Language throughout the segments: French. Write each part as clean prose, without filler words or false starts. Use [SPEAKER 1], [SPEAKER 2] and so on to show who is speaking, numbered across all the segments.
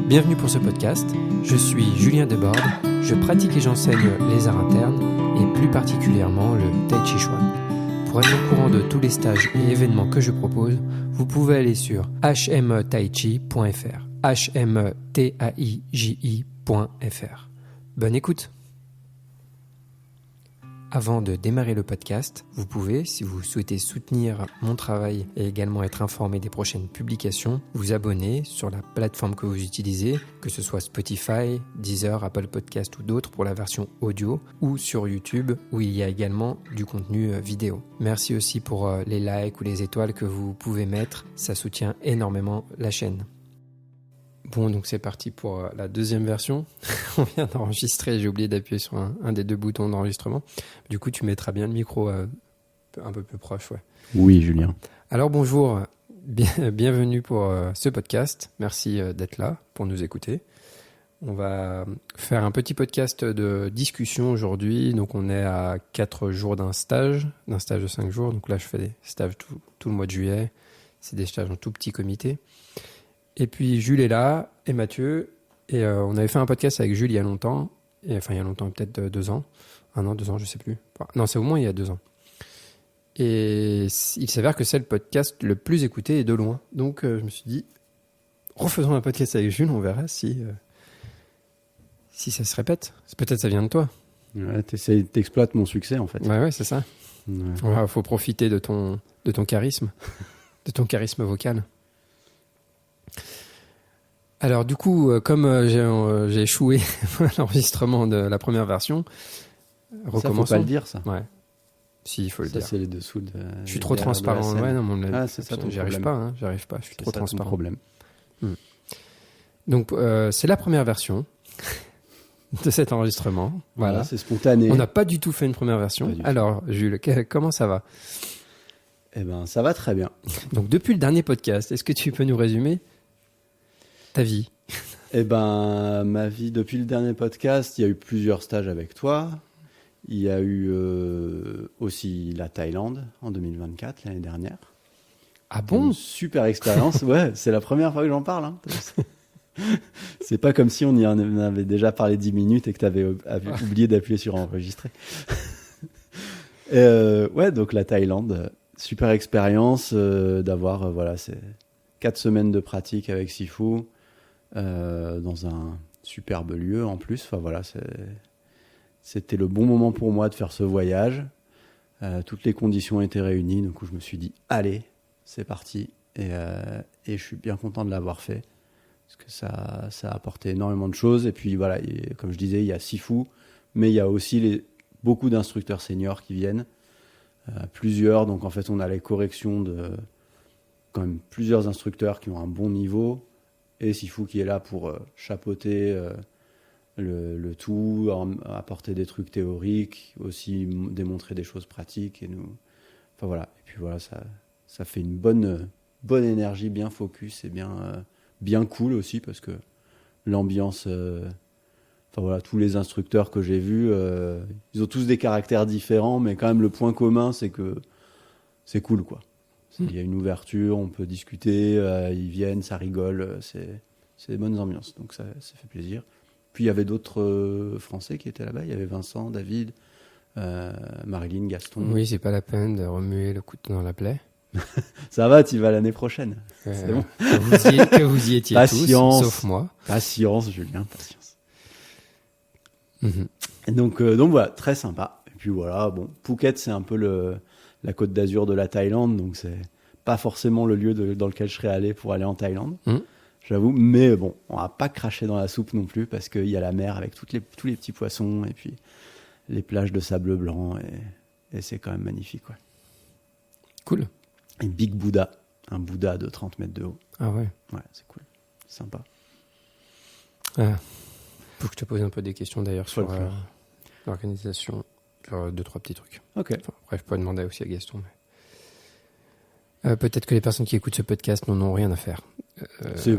[SPEAKER 1] Bienvenue pour ce podcast. Je suis Julien Desbordes. Je pratique et j'enseigne les arts internes et plus particulièrement le Tai Chi Chuan. Pour être au courant de tous les stages et événements que je propose, vous pouvez aller sur hmetaichi.fr. hmetaiji.fr. Bonne écoute. Avant de démarrer le podcast, vous pouvez, si vous souhaitez soutenir mon travail et également être informé des prochaines publications, vous abonner sur la plateforme que vous utilisez, que ce soit Spotify, Deezer, Apple Podcast ou d'autres pour la version audio, ou sur YouTube où il y a également du contenu vidéo. Merci aussi pour les likes ou les étoiles que vous pouvez mettre, ça soutient énormément la chaîne. Bon, donc c'est parti pour la deuxième version. On vient d'enregistrer, j'ai oublié d'appuyer sur un des deux boutons d'enregistrement. Du coup, tu mettras bien le micro un peu plus proche. Ouais.
[SPEAKER 2] Oui, Julien.
[SPEAKER 1] Alors bonjour, bienvenue pour ce podcast. Merci d'être là pour nous écouter. On va faire un petit podcast de discussion aujourd'hui. Donc on est à 4 jours d'un stage de 5 jours. Donc là, je fais des stages tout le mois de juillet. C'est des stages en tout petit comité. Et puis Jules est là, et Mathieu, et on avait fait un podcast avec Jules il y a longtemps, il y a longtemps, peut-être 2 ans, 1 an, 2 ans, je sais plus. Non, c'est au moins il y a 2 ans. Et il s'avère que c'est le podcast le plus écouté et de loin. Donc je me suis dit, refaisons un podcast avec Jules, on verra si ça se répète. Peut-être ça vient de toi.
[SPEAKER 2] Ouais, t'exploites mon succès en fait.
[SPEAKER 1] Ouais, c'est ça. Ouais, faut profiter de ton charisme, de ton charisme vocal. Alors du coup, comme j'ai échoué l'enregistrement de la première version, recommençons.
[SPEAKER 2] Ça, faut pas le dire, ça.
[SPEAKER 1] Ouais. Si, il faut le dire.
[SPEAKER 2] Ça, c'est les dessous de...
[SPEAKER 1] Je suis trop transparent. Ouais, non,
[SPEAKER 2] c'est ça ton
[SPEAKER 1] j'arrive
[SPEAKER 2] problème.
[SPEAKER 1] pas. Je suis trop transparent.
[SPEAKER 2] Ton problème.
[SPEAKER 1] Donc, c'est la première version de cet enregistrement. Voilà,
[SPEAKER 2] c'est spontané.
[SPEAKER 1] On n'a pas du tout fait une première version. Alors, Jules, comment ça va ?
[SPEAKER 2] Eh ben, ça va très bien.
[SPEAKER 1] Donc, depuis le dernier podcast, est-ce que tu peux nous résumer ta vie?
[SPEAKER 2] Eh ben, ma vie, depuis le dernier podcast, il y a eu plusieurs stages avec toi. Il y a eu aussi la Thaïlande en 2024, l'année dernière.
[SPEAKER 1] Ah bon ?
[SPEAKER 2] Une super expérience. Ouais, c'est la première fois que j'en parle. Hein. C'est pas comme si on en avait déjà parlé 10 minutes et que tu avais oublié d'appuyer sur enregistrer. Ouais, donc la Thaïlande, super expérience d'avoir, c'est 4 semaines de pratique avec Sifu. Dans un superbe lieu en plus. Enfin voilà, c'était le bon moment pour moi de faire ce voyage. Toutes les conditions étaient réunies, donc je me suis dit allez, c'est parti. Et je suis bien content de l'avoir fait parce que ça a apporté énormément de choses. Et puis voilà, comme je disais, il y a Sifu, mais il y a aussi beaucoup d'instructeurs seniors qui viennent, plusieurs. Donc en fait, on a les corrections de quand même plusieurs instructeurs qui ont un bon niveau. Et Sifu qui est là pour chapeauter le tout, apporter des trucs théoriques, aussi démontrer des choses pratiques. Et enfin voilà. Et puis voilà, ça fait une bonne énergie, bien focus et bien cool aussi parce que l'ambiance. Enfin voilà, tous les instructeurs que j'ai vus, ils ont tous des caractères différents, mais quand même le point commun, c'est que c'est cool quoi. Il y a une ouverture, on peut discuter, ils viennent, ça rigole, c'est des bonnes ambiances, donc ça fait plaisir. Puis il y avait d'autres Français qui étaient là-bas, il y avait Vincent, David, Marilyn, Gaston.
[SPEAKER 1] Oui, c'est pas la peine de remuer le couteau dans la plaie.
[SPEAKER 2] Ça va, tu y vas l'année prochaine, c'est bon.
[SPEAKER 1] Que vous y étiez
[SPEAKER 2] patience,
[SPEAKER 1] tous, sauf moi.
[SPEAKER 2] Patience, Julien, patience. Et donc voilà, très sympa. Et puis voilà, bon, Phuket, c'est un peu la côte d'Azur de la Thaïlande, donc c'est pas forcément le lieu dans lequel je serais allé pour aller en Thaïlande, j'avoue. Mais bon, on va pas cracher dans la soupe non plus parce qu'il y a la mer avec tous les petits poissons et puis les plages de sable blanc et c'est quand même magnifique. Ouais.
[SPEAKER 1] Cool.
[SPEAKER 2] Et Big Buddha, un Bouddha de 30 mètres de haut.
[SPEAKER 1] Ah ouais.
[SPEAKER 2] Ouais, c'est cool, c'est sympa.
[SPEAKER 1] Faut que je te pose un peu des questions d'ailleurs sur l'organisation. 2-3 petits trucs.
[SPEAKER 2] Ok.
[SPEAKER 1] Enfin, bref, je peux demander aussi à Gaston. Mais... peut-être que les personnes qui écoutent ce podcast n'en ont rien à faire ça.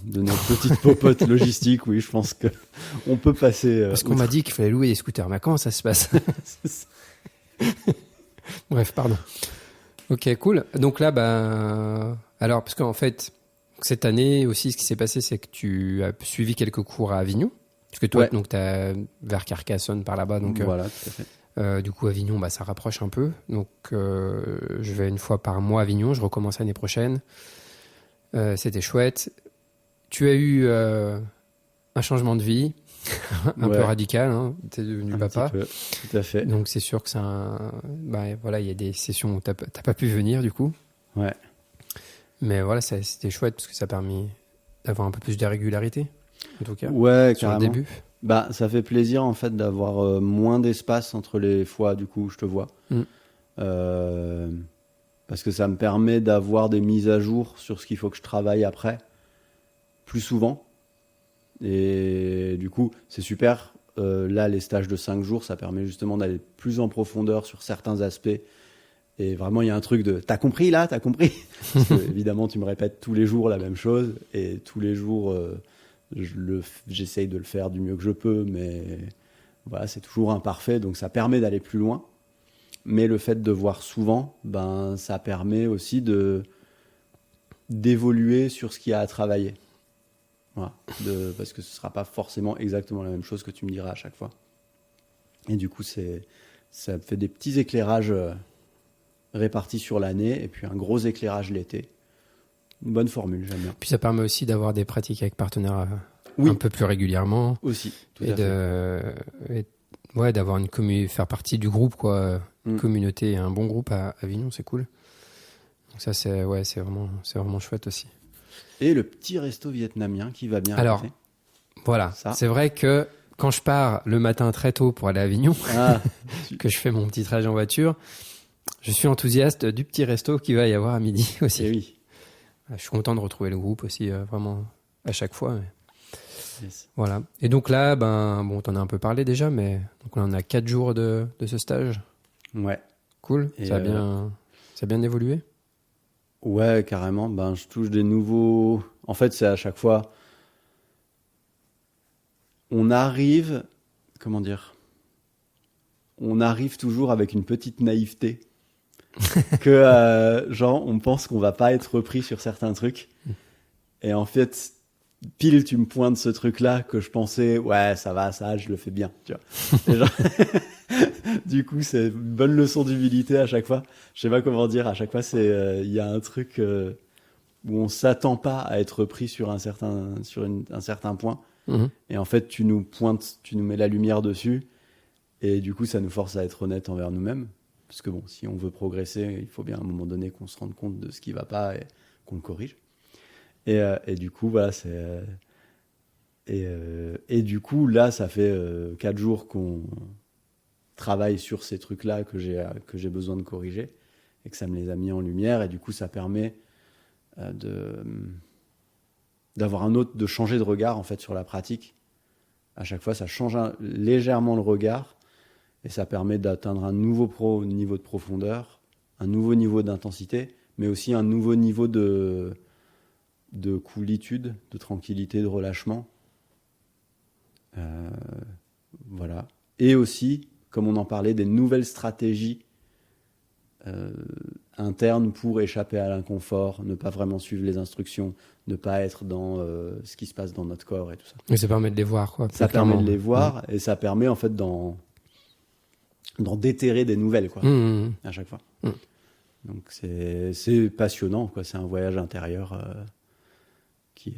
[SPEAKER 2] De notre petite popote logistique, oui, je pense qu'on peut passer.
[SPEAKER 1] Parce qu'on m'a dit qu'il fallait louer des scooters. Mais comment ça se passe? Bref, pardon. Ok, cool. Donc là, alors, parce qu'en fait, cette année aussi, ce qui s'est passé, c'est que tu as suivi quelques cours à Avignon. Parce que toi, donc, tu es vers Carcassonne par là-bas. Donc,
[SPEAKER 2] voilà, tout à fait.
[SPEAKER 1] du coup, Avignon, ça rapproche un peu. Donc, je vais une fois par mois à Avignon. Je recommence l'année prochaine. C'était chouette. Tu as eu un changement de vie un peu radical. Hein. Tu es devenu papa.
[SPEAKER 2] Petit peu, tout à fait.
[SPEAKER 1] Donc, c'est sûr que c'est voilà, il y a des sessions où tu n'as pas pu venir, du coup.
[SPEAKER 2] Ouais.
[SPEAKER 1] Mais voilà, c'était chouette parce que ça a permis d'avoir un peu plus de régularité, en tout cas.
[SPEAKER 2] Ouais,
[SPEAKER 1] sur
[SPEAKER 2] carrément.
[SPEAKER 1] le début.
[SPEAKER 2] Ça fait plaisir en fait d'avoir moins d'espace entre les fois du coup où je te vois. Parce que ça me permet d'avoir des mises à jour sur ce qu'il faut que je travaille après plus souvent. Et du coup, c'est super. Là, les stages de 5 jours, ça permet justement d'aller plus en profondeur sur certains aspects. Et vraiment, il y a un truc de « t'as compris là, t'as compris ?» Parce que évidemment, tu me répètes tous les jours la même chose. Et tous les jours, j'essaye de le faire du mieux que je peux. Mais voilà, c'est toujours imparfait. Donc, ça permet d'aller plus loin. Mais le fait de voir souvent, ça permet aussi d'évoluer sur ce qu'il y a à travailler. Voilà. Parce que ce ne sera pas forcément exactement la même chose que tu me diras à chaque fois. Et du coup, ça fait des petits éclairages répartis sur l'année et puis un gros éclairage l'été. Une bonne formule, j'aime bien.
[SPEAKER 1] Puis ça permet aussi d'avoir des pratiques avec partenaires un peu plus régulièrement.
[SPEAKER 2] Aussi, tout
[SPEAKER 1] à fait. Et d'avoir faire partie du groupe, quoi. Une communauté et un bon groupe à Avignon, c'est cool. Donc ça, c'est vraiment chouette aussi.
[SPEAKER 2] Et le petit resto vietnamien qui va bien.
[SPEAKER 1] Alors, voilà. C'est vrai que quand je pars le matin très tôt pour aller à Avignon, que je fais mon petit trajet en voiture, je suis enthousiaste du petit resto qu'il va y avoir à midi aussi.
[SPEAKER 2] Et oui.
[SPEAKER 1] Je suis content de retrouver le groupe aussi, vraiment, à chaque fois.
[SPEAKER 2] Yes.
[SPEAKER 1] Voilà. Et donc là, t'en as un peu parlé déjà, mais donc on en a 4 jours de ce stage.
[SPEAKER 2] Ouais.
[SPEAKER 1] Cool. Et ça a bien évolué?
[SPEAKER 2] Ouais, carrément. Je touche des nouveaux... En fait, c'est à chaque fois... On arrive... Comment dire? On arrive toujours avec une petite naïveté. Que, on pense qu'on va pas être repris sur certains trucs. Et en fait... Pile, tu me pointes ce truc-là que je pensais, ouais, ça va, ça, je le fais bien, tu vois. Du coup, c'est une bonne leçon d'humilité à chaque fois. Je sais pas comment dire, à chaque fois, il y a un truc où on s'attend pas à être pris sur un certain point. Et en fait, tu nous pointes, tu nous mets la lumière dessus. Et du coup, ça nous force à être honnête envers nous-mêmes. Parce que bon, si on veut progresser, il faut bien à un moment donné qu'on se rende compte de ce qui va pas et qu'on le corrige. Et du coup, voilà, et du coup, là, ça fait 4 jours qu'on travaille sur ces trucs-là que j'ai besoin de corriger et que ça me les a mis en lumière. Et du coup, ça permet de changer de regard, en fait, sur la pratique. À chaque fois, ça change légèrement le regard et ça permet d'atteindre un nouveau niveau de profondeur, un nouveau niveau d'intensité, mais aussi un nouveau niveau de coolitude, de tranquillité, de relâchement. Voilà. Et aussi, comme on en parlait, des nouvelles stratégies internes pour échapper à l'inconfort, ne pas vraiment suivre les instructions, ne pas être dans ce qui se passe dans notre corps et tout ça.
[SPEAKER 1] Et ça permet de les voir, quoi.
[SPEAKER 2] Ça permet de les voir et ça permet en fait d'en déterrer des nouvelles, quoi, à chaque fois. Donc c'est passionnant, quoi. C'est un voyage intérieur qui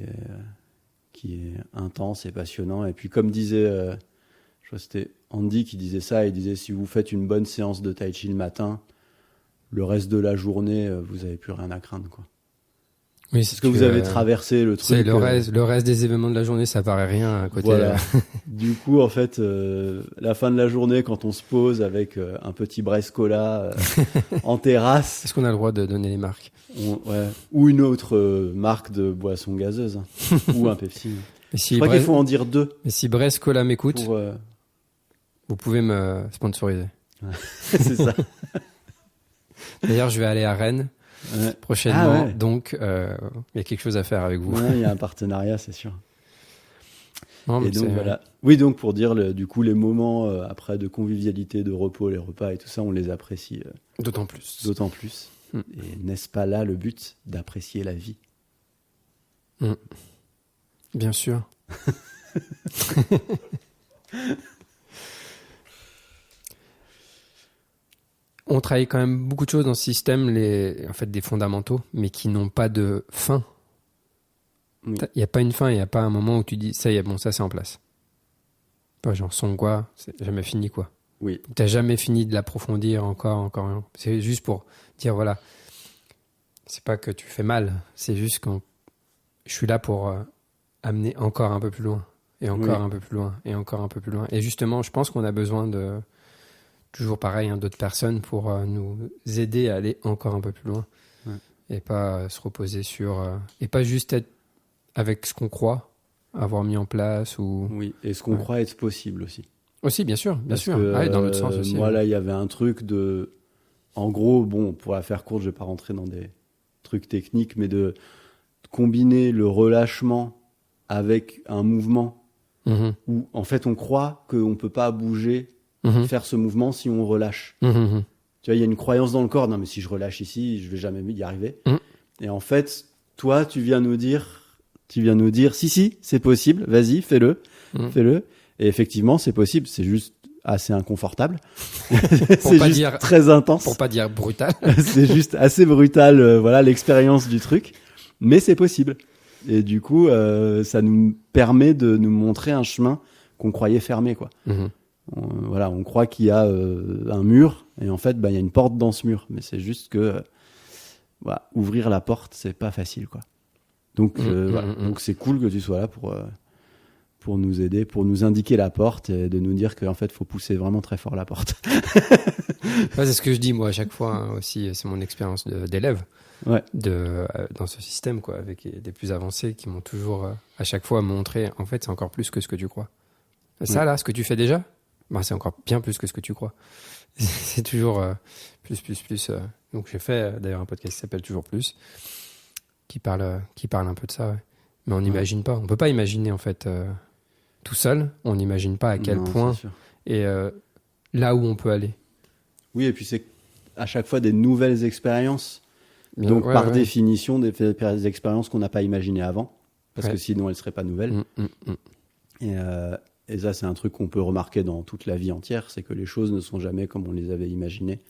[SPEAKER 2] est intense et passionnant. Et puis comme disait, je crois que c'était Andy qui disait ça, il disait si vous faites une bonne séance de tai chi le matin, le reste de la journée, vous n'avez plus rien à craindre, quoi.
[SPEAKER 1] Oui,
[SPEAKER 2] parce que vous avez traversé le truc.
[SPEAKER 1] C'est le reste des événements de la journée, ça paraît rien à côté.
[SPEAKER 2] Voilà. Du coup, en fait, la fin de la journée, quand on se pose avec un petit Brescola en terrasse.
[SPEAKER 1] Est-ce qu'on a le droit de donner les marques?
[SPEAKER 2] Ouais. Ou une autre marque de boisson gazeuse. Ou un Pepsi. Je crois qu'il faut en dire 2.
[SPEAKER 1] Mais si Brescola m'écoute, vous pouvez me sponsoriser.
[SPEAKER 2] C'est ça.
[SPEAKER 1] D'ailleurs, je vais aller à Rennes. Prochainement, donc il y a quelque chose à faire avec vous.
[SPEAKER 2] Il y a un partenariat, c'est sûr.
[SPEAKER 1] Non,
[SPEAKER 2] et donc voilà. Oui, donc pour dire du coup les moments après de convivialité, de repos, les repas et tout ça, on les apprécie.
[SPEAKER 1] D'autant plus.
[SPEAKER 2] Et n'est-ce pas là le but d'apprécier la vie?
[SPEAKER 1] Bien sûr. On travaille quand même beaucoup de choses dans ce système, en fait des fondamentaux, mais qui n'ont pas de fin.
[SPEAKER 2] Oui.
[SPEAKER 1] Il n'y a pas une fin, il n'y a pas un moment où tu dis ça y est, bon, ça c'est en place. Pas genre Songwa, c'est jamais fini quoi.
[SPEAKER 2] Oui.
[SPEAKER 1] Tu n'as jamais fini de l'approfondir encore. C'est juste pour dire voilà, c'est pas que tu fais mal, c'est juste que je suis là pour amener encore un peu plus loin, et encore un peu plus loin, et encore un peu plus loin. Et justement, je pense qu'on a besoin de, toujours pareil, d'autres personnes pour nous aider à aller encore un peu plus loin. Et pas se reposer sur... et pas juste être avec ce qu'on croit avoir mis en place ou...
[SPEAKER 2] Oui, et ce qu'on croit être possible aussi.
[SPEAKER 1] Aussi, bien sûr.
[SPEAKER 2] Parce que,
[SPEAKER 1] dans l'autre sens aussi.
[SPEAKER 2] Moi, là, il y avait un truc de... En gros, bon, pour la faire courte, je vais pas rentrer dans des trucs techniques, mais de combiner le relâchement avec un mouvement où, en fait, on croit qu'on peut pas bouger, faire ce mouvement si on relâche. Tu vois, il y a une croyance dans le corps, non, mais si je relâche ici, je vais jamais y arriver. Et en fait, toi, tu viens nous dire, si, c'est possible, vas-y, fais-le. Et effectivement, c'est possible, c'est juste assez inconfortable. C'est juste dire, très intense.
[SPEAKER 1] Pour pas dire brutal.
[SPEAKER 2] C'est juste assez brutal, voilà, l'expérience du truc. Mais c'est possible. Et du coup, ça nous permet de nous montrer un chemin qu'on croyait fermé, quoi. On croit qu'il y a un mur, et en fait, il y a une porte dans ce mur. Mais c'est juste que ouvrir la porte, c'est pas facile, quoi. Donc, Donc c'est cool que tu sois là pour nous aider, pour nous indiquer la porte et de nous dire qu'en fait, faut pousser vraiment très fort la porte.
[SPEAKER 1] C'est ce que je dis moi à chaque fois aussi. C'est mon expérience d'élève dans ce système, quoi, avec des plus avancés qui m'ont toujours à chaque fois montré. En fait, c'est encore plus que ce que tu crois. Ça là, ce que tu fais déjà, c'est encore bien plus que ce que tu crois. C'est toujours plus. Donc j'ai fait d'ailleurs un podcast qui s'appelle Toujours Plus, qui parle un peu de ça. Ouais. Mais on n'imagine pas. On peut pas imaginer en fait. Tout seul, on n'imagine pas à quel point et là où on peut aller.
[SPEAKER 2] Oui, et puis c'est à chaque fois des nouvelles expériences. Donc par définition, des expériences qu'on n'a pas imaginées avant, parce que sinon elles ne seraient pas nouvelles. Et ça, c'est un truc qu'on peut remarquer dans toute la vie entière, c'est que les choses ne sont jamais comme on les avait imaginées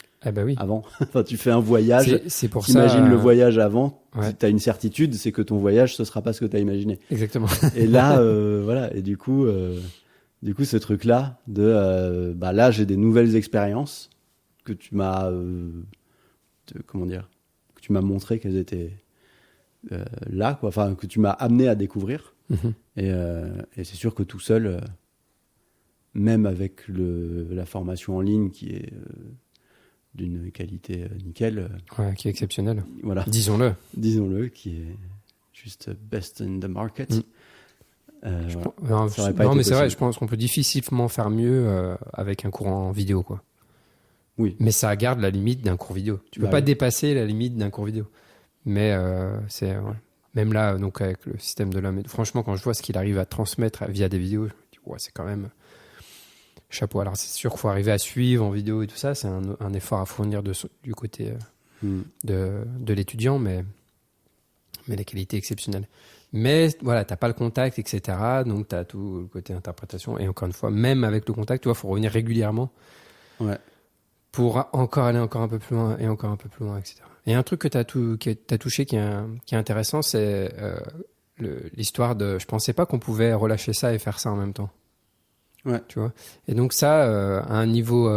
[SPEAKER 2] avant. Enfin, tu fais un voyage,
[SPEAKER 1] c'est pour
[SPEAKER 2] t'imagines le voyage avant, tu as une certitude, c'est que ton voyage, ce sera pas ce que tu as imaginé.
[SPEAKER 1] Exactement.
[SPEAKER 2] Et là, voilà, et du coup, ce truc-là, là, j'ai des nouvelles expériences que tu m'as, que tu m'as montré qu'elles étaient là, quoi, enfin, que tu m'as amené à découvrir. Et c'est sûr que tout seul, même avec la formation en ligne qui est d'une qualité nickel.
[SPEAKER 1] Qui est exceptionnelle.
[SPEAKER 2] Voilà. Disons-le, qui est juste best in the market.
[SPEAKER 1] Non, mais c'est vrai, je pense qu'on peut difficilement faire mieux avec un cours en vidéo, quoi.
[SPEAKER 2] Oui.
[SPEAKER 1] Mais ça garde la limite d'un cours vidéo. Tu peux pas dépasser la limite d'un cours vidéo. Mais c'est... Même là, donc avec le système de l'homme, franchement, quand je vois ce qu'il arrive à transmettre via des vidéos, je me dis, c'est quand même chapeau. Alors, c'est sûr qu'il faut arriver à suivre en vidéo et tout ça, c'est un effort à fournir du côté de l'étudiant, mais la qualité est exceptionnelle. Mais voilà, t'as pas le contact, etc. Donc, t'as tout le côté interprétation. Et encore une fois, même avec le contact, tu vois, faut revenir régulièrement pour encore aller encore un peu plus loin et encore un peu plus loin, etc. Et un truc que t'as touché qui est intéressant, c'est l'histoire de... Je pensais pas qu'on pouvait relâcher ça et faire ça en même temps.
[SPEAKER 2] Ouais.
[SPEAKER 1] Tu vois. Et donc ça, à un niveau,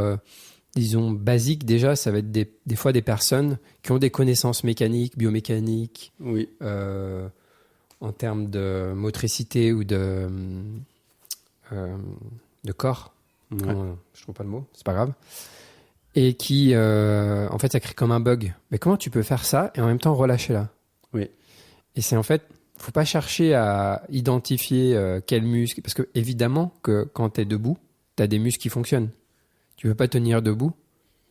[SPEAKER 1] disons, basique, déjà, ça va être des fois des personnes qui ont des connaissances mécaniques, biomécaniques, en termes de motricité ou de corps. Je trouve pas le mot, c'est pas grave. Et qui, en fait, ça crée comme un bug. Mais comment tu peux faire ça et en même temps relâcher là ?
[SPEAKER 2] Oui.
[SPEAKER 1] Et c'est en fait, faut pas chercher à identifier quel muscle, parce que évidemment que quand tu es debout, tu as des muscles qui fonctionnent. Tu peux pas tenir debout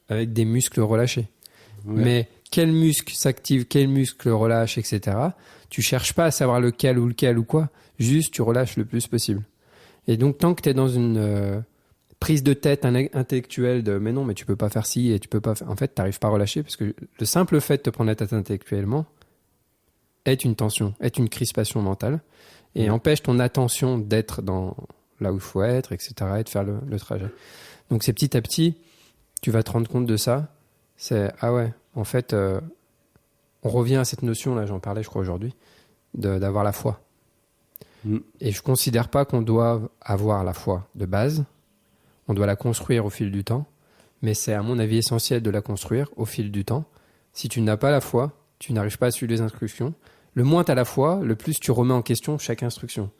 [SPEAKER 1] avec des muscles relâchés. Ouais. Mais quel muscle s'active, quel muscle relâche, etc. Tu cherches pas à savoir lequel ou quoi. Juste, tu relâches le plus possible. Et donc, tant que tu es dans une prise de tête intellectuelle de mais non, mais tu peux pas faire ci et tu peux pas faire... En fait, tu n'arrives pas à relâcher parce que le simple fait de te prendre la tête intellectuellement, est une tension, est une crispation mentale et empêche ton attention d'être dans là où il faut être, etc. et de faire le trajet. Donc c'est petit à petit, tu vas te rendre compte de ça. C'est, ah ouais, en fait, on revient à cette notion, là j'en parlais je crois aujourd'hui, d'avoir la foi. Et je considère pas qu'on doit avoir la foi de base, on doit la construire au fil du temps, mais c'est à mon avis essentiel de la construire au fil du temps. Si tu n'as pas la foi, tu n'arrives pas à suivre les instructions. Le moins tu as la foi, le plus tu remets en question chaque instruction.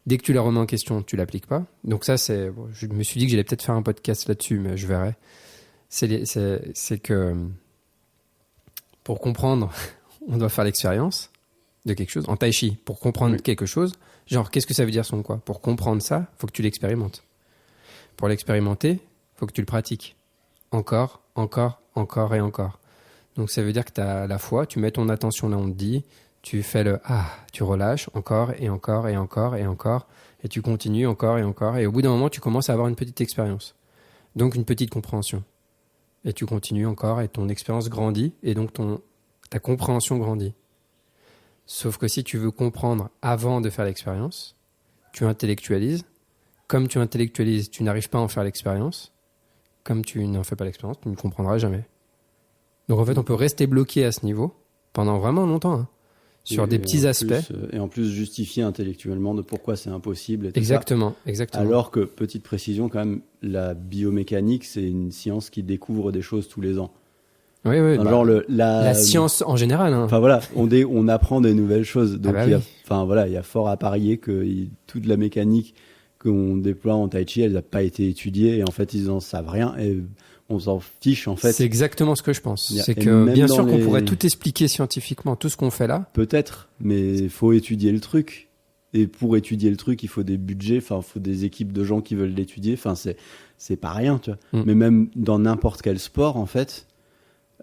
[SPEAKER 1] Dès que tu la remets en question, tu l'appliques pas. Donc ça, je me suis dit que j'allais peut-être faire un podcast là-dessus, mais je verrai. C'est que pour comprendre, on doit faire l'expérience de quelque chose. En tai chi, pour comprendre quelque chose, genre qu'est-ce que ça veut dire son quoi? Pour comprendre ça, faut que tu l'expérimentes. Pour l'expérimenter, faut que tu le pratiques. Encore et encore. Donc ça veut dire que tu as la foi, tu mets ton attention là, on te dit, tu fais tu relâches encore, et tu continues encore, et au bout d'un moment, tu commences à avoir une petite expérience. Donc une petite compréhension. Et tu continues encore, et ton expérience grandit, et donc ta compréhension grandit. Sauf que si tu veux comprendre avant de faire l'expérience, tu intellectualises. Comme tu intellectualises, tu n'arrives pas à en faire l'expérience. Comme tu n'en fais pas l'expérience, tu ne comprendras jamais. Donc en fait, on peut rester bloqué à ce niveau pendant vraiment longtemps, sur des petits aspects.
[SPEAKER 2] Et en plus justifier intellectuellement de pourquoi c'est impossible. Et tout
[SPEAKER 1] exactement.
[SPEAKER 2] Alors que, petite précision quand même, la biomécanique, c'est une science qui découvre des choses tous les ans.
[SPEAKER 1] Oui.
[SPEAKER 2] Genre
[SPEAKER 1] la science en général.
[SPEAKER 2] Enfin voilà, on apprend des nouvelles choses. Donc il y a fort à parier que toute la mécanique qu'on déploie en tai chi, elle n'a pas été étudiée et en fait ils en savent rien et on s'en fiche en fait.
[SPEAKER 1] C'est exactement ce que je pense. C'est que bien sûr qu'on pourrait tout expliquer scientifiquement, tout ce qu'on fait là.
[SPEAKER 2] Peut-être, mais il faut étudier le truc. Et pour étudier le truc, il faut des budgets, il faut des équipes de gens qui veulent l'étudier. Enfin, c'est pas rien, tu vois. Mais même dans n'importe quel sport, en fait,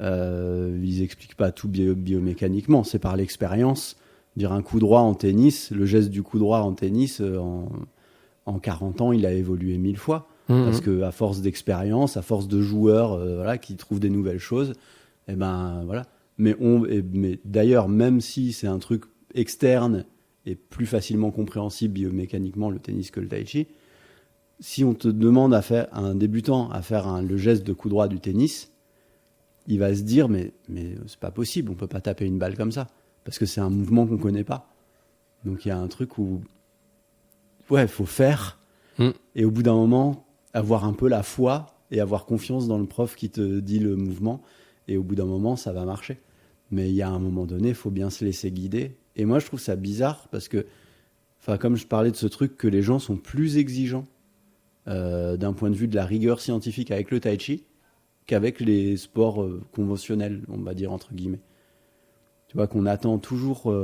[SPEAKER 2] ils expliquent pas tout biomécaniquement. C'est par l'expérience. Dire un coup droit en tennis, le geste du coup droit en tennis, en 40 ans, il a évolué 1000 fois. Parce que à force d'expérience, à force de joueurs qui trouvent des nouvelles choses, et ben voilà. Mais d'ailleurs, même si c'est un truc externe et plus facilement compréhensible biomécaniquement le tennis que le tai chi, si on te demande à faire un débutant à faire le geste de coup droit du tennis, il va se dire mais c'est pas possible, on peut pas taper une balle comme ça parce que c'est un mouvement qu'on connaît pas. Donc il y a un truc où faut faire et au bout d'un moment avoir un peu la foi et avoir confiance dans le prof qui te dit le mouvement et au bout d'un moment ça va marcher. Mais il y a un moment donné, il faut bien se laisser guider. Et moi je trouve ça bizarre parce que comme je parlais de ce truc que les gens sont plus exigeants d'un point de vue de la rigueur scientifique avec le tai chi qu'avec les sports conventionnels, on va dire entre guillemets. Tu vois qu'on attend toujours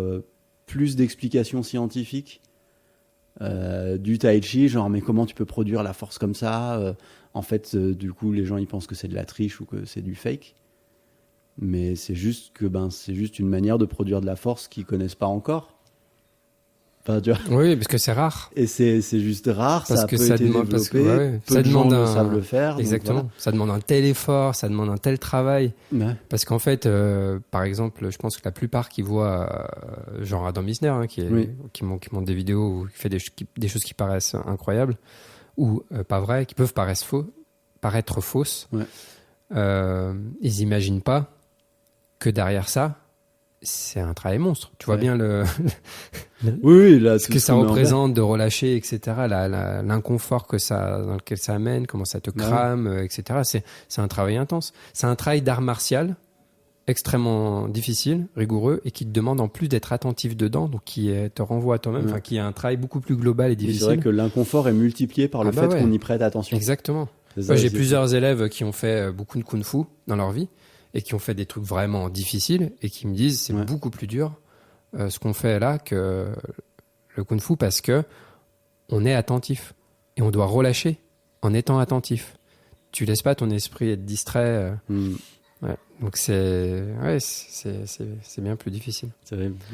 [SPEAKER 2] plus d'explications scientifiques du tai chi, genre mais comment tu peux produire la force comme ça en fait du coup les gens ils pensent que c'est de la triche ou que c'est du fake, mais c'est juste que c'est juste une manière de produire de la force qu'ils connaissent pas encore. Enfin, tu vois.
[SPEAKER 1] Oui, parce que c'est rare.
[SPEAKER 2] Et c'est juste rare,
[SPEAKER 1] parce
[SPEAKER 2] ça
[SPEAKER 1] que
[SPEAKER 2] peut
[SPEAKER 1] ça
[SPEAKER 2] être
[SPEAKER 1] demande,
[SPEAKER 2] développé,
[SPEAKER 1] ça demande
[SPEAKER 2] savent le faire.
[SPEAKER 1] Exactement. Ça demande un tel effort, ça demande un tel travail.
[SPEAKER 2] Ouais.
[SPEAKER 1] Parce qu'en fait, par exemple, je pense que la plupart qui voient, genre Adam Misner, qui monte des vidéos ou qui fait des choses qui paraissent incroyables ou pas vraies, qui peuvent paraître fausses, ils imaginent pas que derrière ça, c'est un travail monstre. Tu vois bien
[SPEAKER 2] oui, là,
[SPEAKER 1] ce que ça représente de relâcher, etc. L'inconfort dans lequel ça amène, comment ça te crame, etc. C'est un travail intense. C'est un travail d'art martial extrêmement difficile, rigoureux, et qui te demande en plus d'être attentif dedans, donc te renvoie à toi-même, qui est un travail beaucoup plus global et difficile.
[SPEAKER 2] C'est vrai que l'inconfort est multiplié par le fait qu'on y prête attention.
[SPEAKER 1] Exactement. Moi, j'ai plusieurs élèves qui ont fait beaucoup de kung-fu dans leur vie, et qui ont fait des trucs vraiment difficiles et qui me disent c'est beaucoup plus dur ce qu'on fait là que le kung-fu parce que on est attentif et on doit relâcher en étant attentif. Tu laisses pas ton esprit être distrait. Donc c'est bien plus difficile.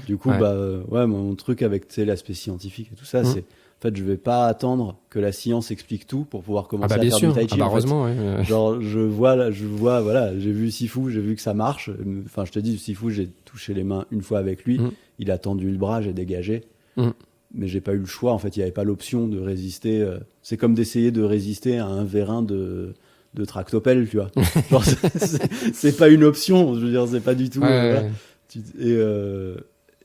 [SPEAKER 2] Du coup, mon truc avec l'aspect scientifique et tout ça, c'est en fait, je vais pas attendre que la science explique tout pour pouvoir commencer à faire du tai chi.
[SPEAKER 1] Heureusement,
[SPEAKER 2] ouais. Genre, je vois, voilà, j'ai vu Sifu, j'ai vu que ça marche. Enfin, je te dis, Sifu, j'ai touché les mains une fois avec lui. Il a tendu le bras, j'ai dégagé. Mais j'ai pas eu le choix. En fait, il y avait pas l'option de résister. C'est comme d'essayer de résister à un vérin de tractopelle, tu vois. Genre, c'est pas une option. Je veux dire, c'est pas du tout. Voilà.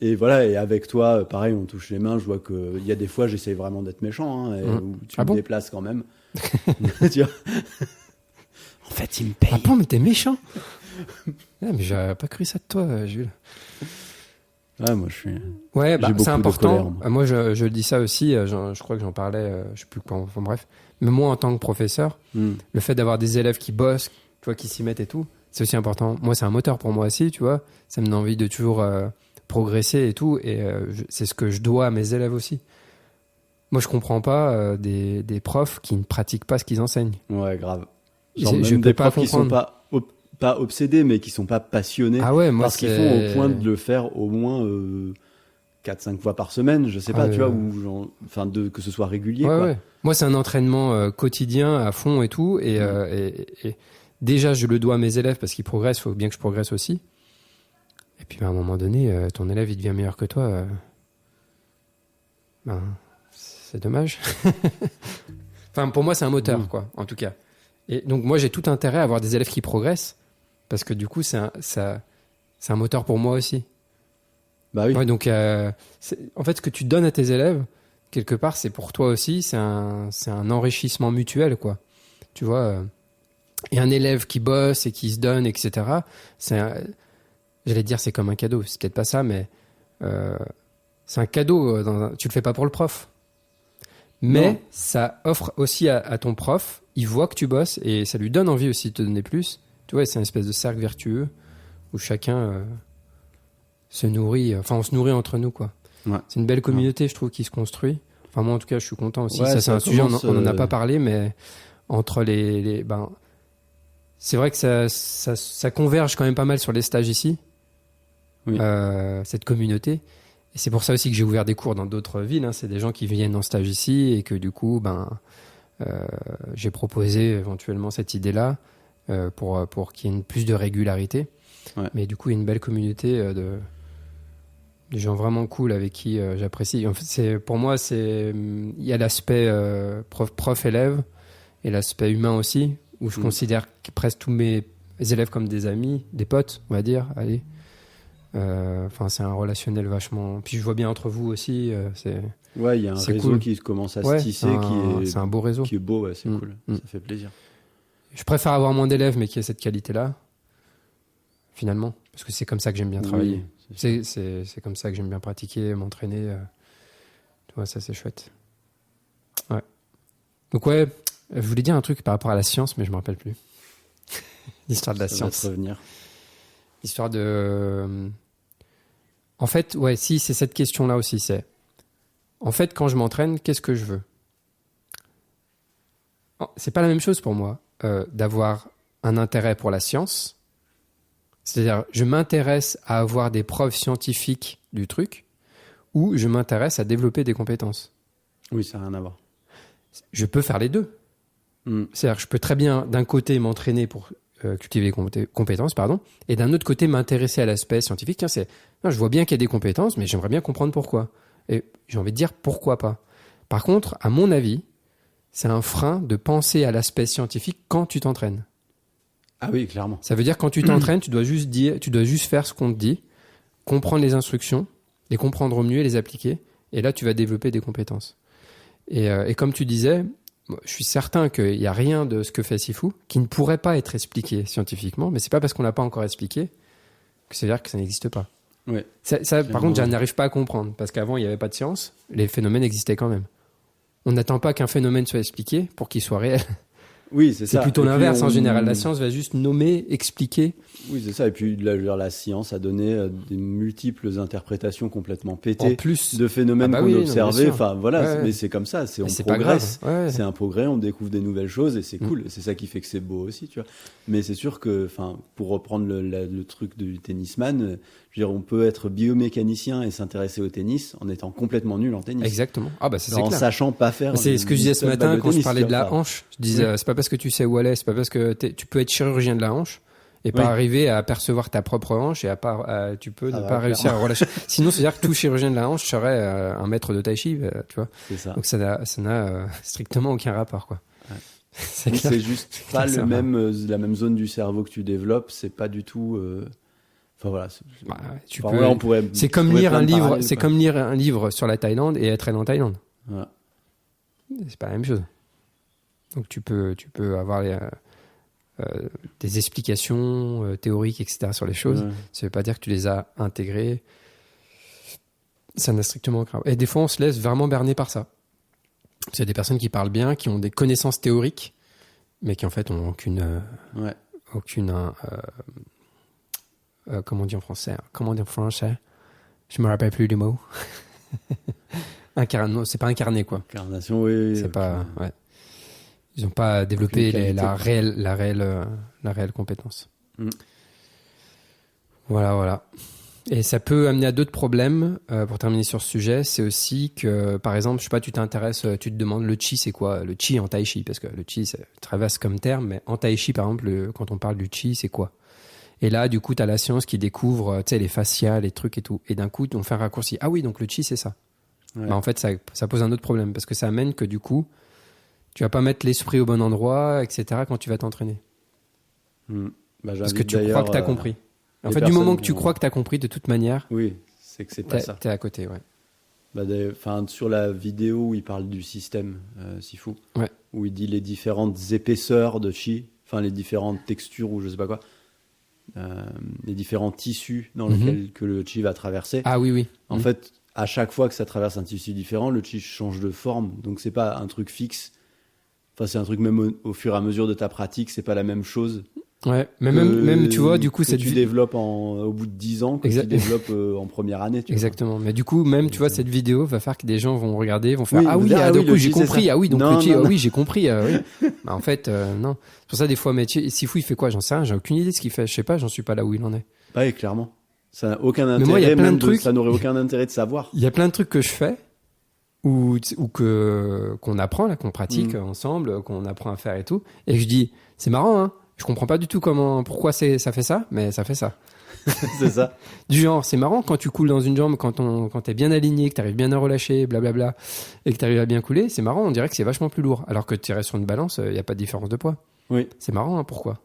[SPEAKER 2] Et voilà, et avec toi, pareil, on touche les mains. Je vois qu'il y a des fois, j'essaye vraiment d'être méchant, où tu me déplaces quand même. Tu vois. En fait, il me paye.
[SPEAKER 1] Ah bon, mais t'es méchant. Mais j'aurais pas cru ça de toi, Jules.
[SPEAKER 2] Ouais, moi je suis.
[SPEAKER 1] Ouais, c'est important. Moi, je dis ça aussi. Je crois que j'en parlais. Je sais plus quoi. Enfin bref. Mais moi, en tant que professeur, le fait d'avoir des élèves qui bossent, tu vois, qui s'y mettent et tout, c'est aussi important. Moi, c'est un moteur pour moi aussi, tu vois. Ça me donne envie de toujours progresser et tout. Et c'est ce que je dois à mes élèves aussi. Moi, je comprends pas des profs qui ne pratiquent pas ce qu'ils enseignent.
[SPEAKER 2] Ouais, grave. Genre, même des profs qui sont pas obsédés, mais qui sont pas passionnés.
[SPEAKER 1] Ah ouais, moi,
[SPEAKER 2] parce qu'ils font au point de le faire au moins 4-5 fois par semaine, je sais pas, tu vois, ou que ce soit régulier.
[SPEAKER 1] Ouais,
[SPEAKER 2] quoi.
[SPEAKER 1] ouais. Moi, c'est un entraînement quotidien à fond et tout. Et déjà, je le dois à mes élèves parce qu'ils progressent. Il faut bien que je progresse aussi. Et puis, à un moment donné, ton élève, il devient meilleur que toi. C'est dommage. Enfin, pour moi, c'est un moteur, quoi, en tout cas. Et donc, moi, j'ai tout intérêt à avoir des élèves qui progressent parce que du coup, c'est un moteur pour moi aussi.
[SPEAKER 2] Bah oui.
[SPEAKER 1] Ouais, donc, en fait, ce que tu donnes à tes élèves, quelque part, c'est pour toi aussi. C'est un enrichissement mutuel, quoi. Tu vois. Et un élève qui bosse et qui se donne, etc. J'allais dire, c'est comme un cadeau. C'est peut-être pas ça, mais c'est un cadeau. Tu le fais pas pour le prof. Mais ça offre aussi à ton prof, il voit que tu bosses et ça lui donne envie aussi de te donner plus. Tu vois, c'est une espèce de cercle vertueux où chacun se nourrit. Enfin, on se nourrit entre nous, quoi.
[SPEAKER 2] Ouais.
[SPEAKER 1] C'est une belle communauté, je trouve, qui se construit. Enfin, moi, en tout cas, je suis content aussi.
[SPEAKER 2] Ouais,
[SPEAKER 1] ça, c'est un sujet, on n'en a pas parlé, mais entre c'est vrai que ça converge quand même pas mal sur les stages ici, cette communauté. Et c'est pour ça aussi que j'ai ouvert des cours dans d'autres villes. C'est des gens qui viennent en stage ici et que du coup, j'ai proposé éventuellement cette idée-là pour qu'il y ait plus de régularité.
[SPEAKER 2] Ouais.
[SPEAKER 1] Mais du coup, il y a une belle communauté de gens vraiment cool avec qui j'apprécie. En fait, pour moi, il y a l'aspect prof-élève et l'aspect humain aussi, où je considère presque tous mes élèves comme des amis, des potes, on va dire. Allez. C'est un relationnel vachement. Puis je vois bien entre vous aussi.
[SPEAKER 2] Ouais, il y a un réseau cool. Qui commence à se tisser,
[SPEAKER 1] c'est un beau réseau.
[SPEAKER 2] Qui est beau, c'est cool. Ça fait plaisir.
[SPEAKER 1] Je préfère avoir moins d'élèves, mais qui ait cette qualité-là, finalement, parce que c'est comme ça que j'aime bien travailler. C'est comme ça que j'aime bien pratiquer, m'entraîner. Tu vois, ça c'est chouette. Ouais. Donc je voulais dire un truc par rapport à la science, mais je me rappelle plus. L'histoire de la science.
[SPEAKER 2] Ça va te revenir.
[SPEAKER 1] L'histoire de. En fait, si, c'est cette question-là aussi. C'est. En fait, quand je m'entraîne, qu'est-ce que je veux ? C'est pas la même chose pour moi d'avoir un intérêt pour la science. C'est-à-dire, je m'intéresse à avoir des preuves scientifiques du truc, ou je m'intéresse à développer des compétences.
[SPEAKER 2] Oui, ça n'a rien à voir.
[SPEAKER 1] Je peux faire les deux. C'est-à-dire, je peux très bien, d'un côté, m'entraîner pour cultiver des compétences, et d'un autre côté, m'intéresser à l'aspect scientifique. Tiens, je vois bien qu'il y a des compétences, mais j'aimerais bien comprendre pourquoi. Et j'ai envie de dire pourquoi pas. Par contre, à mon avis, c'est un frein de penser à l'aspect scientifique quand tu t'entraînes.
[SPEAKER 2] Ah oui, clairement.
[SPEAKER 1] Ça veut dire que quand tu t'entraînes, tu dois juste faire ce qu'on te dit, comprendre les instructions, les comprendre au mieux et les appliquer. Et là, tu vas développer des compétences. Et comme tu disais, je suis certain qu'il n'y a rien de ce que fait Sifu qui ne pourrait pas être expliqué scientifiquement, mais c'est pas parce qu'on l'a pas encore expliqué que ça veut dire que ça n'existe pas.
[SPEAKER 2] Ouais.
[SPEAKER 1] Ça, par contre, je n'arrive pas à comprendre, parce qu'avant, il n'y avait pas de science, les phénomènes existaient quand même. On n'attend pas qu'un phénomène soit expliqué pour qu'il soit réel.
[SPEAKER 2] Oui, c'est ça.
[SPEAKER 1] C'est plutôt
[SPEAKER 2] Et puis,
[SPEAKER 1] l'inverse en général. La science va juste nommer, expliquer.
[SPEAKER 2] Oui, c'est ça. Et puis la science a donné des multiples interprétations complètement pétées
[SPEAKER 1] En plus
[SPEAKER 2] de phénomènes
[SPEAKER 1] Ah bah
[SPEAKER 2] qu'on
[SPEAKER 1] oui, non,
[SPEAKER 2] observait.
[SPEAKER 1] bien sûr.
[SPEAKER 2] Enfin voilà,
[SPEAKER 1] Ouais.
[SPEAKER 2] mais c'est comme ça. On
[SPEAKER 1] c'est pas grave.
[SPEAKER 2] progresse.
[SPEAKER 1] Ouais.
[SPEAKER 2] C'est un progrès, on découvre des nouvelles choses et c'est
[SPEAKER 1] Mm.
[SPEAKER 2] cool. C'est ça qui fait que c'est beau aussi, tu vois. Mais c'est sûr que, enfin, pour reprendre le truc du tennisman, je veux dire, on peut être biomécanicien et s'intéresser au tennis en étant complètement nul en tennis.
[SPEAKER 1] Exactement. Ah bah ça, c'est
[SPEAKER 2] Genre en
[SPEAKER 1] clair.
[SPEAKER 2] sachant pas faire.
[SPEAKER 1] C'est ce que je disais ce
[SPEAKER 2] seule
[SPEAKER 1] matin
[SPEAKER 2] balle
[SPEAKER 1] quand je
[SPEAKER 2] tennis,
[SPEAKER 1] parlais
[SPEAKER 2] tu
[SPEAKER 1] de la
[SPEAKER 2] vois.
[SPEAKER 1] hanche. Je disais, c'est pas parce que tu sais où elle est, c'est pas parce que tu peux être chirurgien de la hanche et pas
[SPEAKER 2] Oui.
[SPEAKER 1] arriver à percevoir ta propre hanche et tu peux ne
[SPEAKER 2] Ah
[SPEAKER 1] pas
[SPEAKER 2] bah,
[SPEAKER 1] réussir à relâcher. Sinon, c'est-à-dire que tout chirurgien de la hanche serait un maître de tai chi, tu vois.
[SPEAKER 2] C'est ça.
[SPEAKER 1] Donc ça n'a strictement aucun rapport, quoi.
[SPEAKER 2] Ouais.
[SPEAKER 1] C'est
[SPEAKER 2] Oui,
[SPEAKER 1] clair.
[SPEAKER 2] c'est juste pas
[SPEAKER 1] ça
[SPEAKER 2] le
[SPEAKER 1] va.
[SPEAKER 2] même, la même zone du cerveau que tu développes, c'est pas du tout. Enfin voilà.
[SPEAKER 1] Bah, tu
[SPEAKER 2] Enfin,
[SPEAKER 1] peux.
[SPEAKER 2] là, on pourrait
[SPEAKER 1] C'est comme
[SPEAKER 2] trouver
[SPEAKER 1] lire
[SPEAKER 2] plein
[SPEAKER 1] un
[SPEAKER 2] de
[SPEAKER 1] livre.
[SPEAKER 2] parallèles,
[SPEAKER 1] C'est
[SPEAKER 2] quoi.
[SPEAKER 1] comme lire un livre sur la Thaïlande et être allé en Thaïlande.
[SPEAKER 2] Voilà.
[SPEAKER 1] C'est pas la même chose. Donc tu peux avoir des explications théoriques, etc. sur les choses.
[SPEAKER 2] Ouais.
[SPEAKER 1] Ça veut pas dire que tu les as intégrées. Ça n'a strictement aucun rapport. Et des fois, on se laisse vraiment berner par ça. Il y a des personnes qui parlent bien, qui ont des connaissances théoriques, mais qui en fait ont
[SPEAKER 2] Ouais.
[SPEAKER 1] comment on dit en français? Comment on dit en français? Je me rappelle plus du mot. Non, c'est pas incarné, quoi.
[SPEAKER 2] Incarnation, oui.
[SPEAKER 1] C'est
[SPEAKER 2] ok.
[SPEAKER 1] pas, ouais. Ils n'ont pas développé
[SPEAKER 2] Aucune qualité.
[SPEAKER 1] la réelle compétence.
[SPEAKER 2] Mm.
[SPEAKER 1] Voilà. Et ça peut amener à d'autres problèmes. Pour terminer sur ce sujet, c'est aussi que, par exemple, je sais pas, tu t'intéresses, tu te demandes le chi, c'est quoi? Le chi en tai chi, parce que le chi, c'est très vaste comme terme, mais en tai chi, par exemple, quand on parle du chi, c'est quoi? Et là, du coup, tu as la science qui découvre, tu sais, les fascias, les trucs et tout. Et d'un coup, on fait un raccourci. Ah oui, donc le chi, c'est ça.
[SPEAKER 2] Ouais.
[SPEAKER 1] Bah, en fait, ça pose un autre problème, parce que ça amène que, du coup, tu vas pas mettre l'esprit au bon endroit, etc., quand tu vas t'entraîner.
[SPEAKER 2] Mm. Bah,
[SPEAKER 1] Parce que
[SPEAKER 2] j'invite
[SPEAKER 1] tu crois
[SPEAKER 2] d'ailleurs,
[SPEAKER 1] que tu as compris. En
[SPEAKER 2] les
[SPEAKER 1] fait, du moment
[SPEAKER 2] personnes
[SPEAKER 1] que tu
[SPEAKER 2] qui ont-
[SPEAKER 1] crois que tu as compris, de toute manière,
[SPEAKER 2] Oui, c'est que c'est pas ça.
[SPEAKER 1] t'es à côté, ouais.
[SPEAKER 2] Bah, enfin, sur la vidéo où il parle du système Sifu,
[SPEAKER 1] Ouais.
[SPEAKER 2] où il dit les différentes épaisseurs de chi, enfin les différentes textures ou je sais pas quoi, les différents tissus dans
[SPEAKER 1] Mhm.
[SPEAKER 2] lesquels que le chi va traverser.
[SPEAKER 1] Ah oui.
[SPEAKER 2] En fait, à chaque fois que ça traverse un tissu différent, le chi change de forme. Donc c'est pas un truc fixe. Enfin, c'est un truc même au fur et à mesure de ta pratique, c'est pas la même chose.
[SPEAKER 1] Ouais, mais même, tu vois, du coup,
[SPEAKER 2] que
[SPEAKER 1] cette
[SPEAKER 2] tu développes au bout de 10 ans, que tu développes en première année. Tu vois.
[SPEAKER 1] Exactement. Mais du coup, même, tu vois, cette vidéo va faire que des gens vont regarder, vont faire
[SPEAKER 2] Oui,
[SPEAKER 1] ah oui,
[SPEAKER 2] dire, ah
[SPEAKER 1] du
[SPEAKER 2] oui,
[SPEAKER 1] coup,
[SPEAKER 2] le
[SPEAKER 1] j'ai
[SPEAKER 2] chi, c'est
[SPEAKER 1] compris.
[SPEAKER 2] ça.
[SPEAKER 1] Ah oui, donc
[SPEAKER 2] Non,
[SPEAKER 1] le chi,
[SPEAKER 2] non,
[SPEAKER 1] ah
[SPEAKER 2] non.
[SPEAKER 1] oui, j'ai compris. Oui. Bah, en fait, non. C'est pour ça, des fois, mais Sifu, il fait quoi? J'en sais rien, j'ai aucune idée de ce qu'il fait. Je sais pas, j'en suis pas là où il en est.
[SPEAKER 2] Ouais, clairement. Ça n'a aucun intérêt.
[SPEAKER 1] Mais moi, il y a plein
[SPEAKER 2] même
[SPEAKER 1] de trucs-
[SPEAKER 2] ça n'aurait aucun intérêt de savoir.
[SPEAKER 1] Il y a plein de trucs que je fais ou qu'on apprend là, qu'on pratique ensemble, qu'on apprend à faire et tout, et je dis c'est marrant, hein. Je comprends pas du tout pourquoi ça fait ça, mais ça fait ça.
[SPEAKER 2] C'est ça.
[SPEAKER 1] Du genre, c'est marrant quand tu coules dans une jambe, quand t'es bien aligné, que t'arrives bien à relâcher, blablabla, et que t'arrives à bien couler, c'est marrant, on dirait que c'est vachement plus lourd. Alors que tirer sur une balance, il n'y a pas de différence de poids.
[SPEAKER 2] Oui.
[SPEAKER 1] C'est marrant, hein, pourquoi?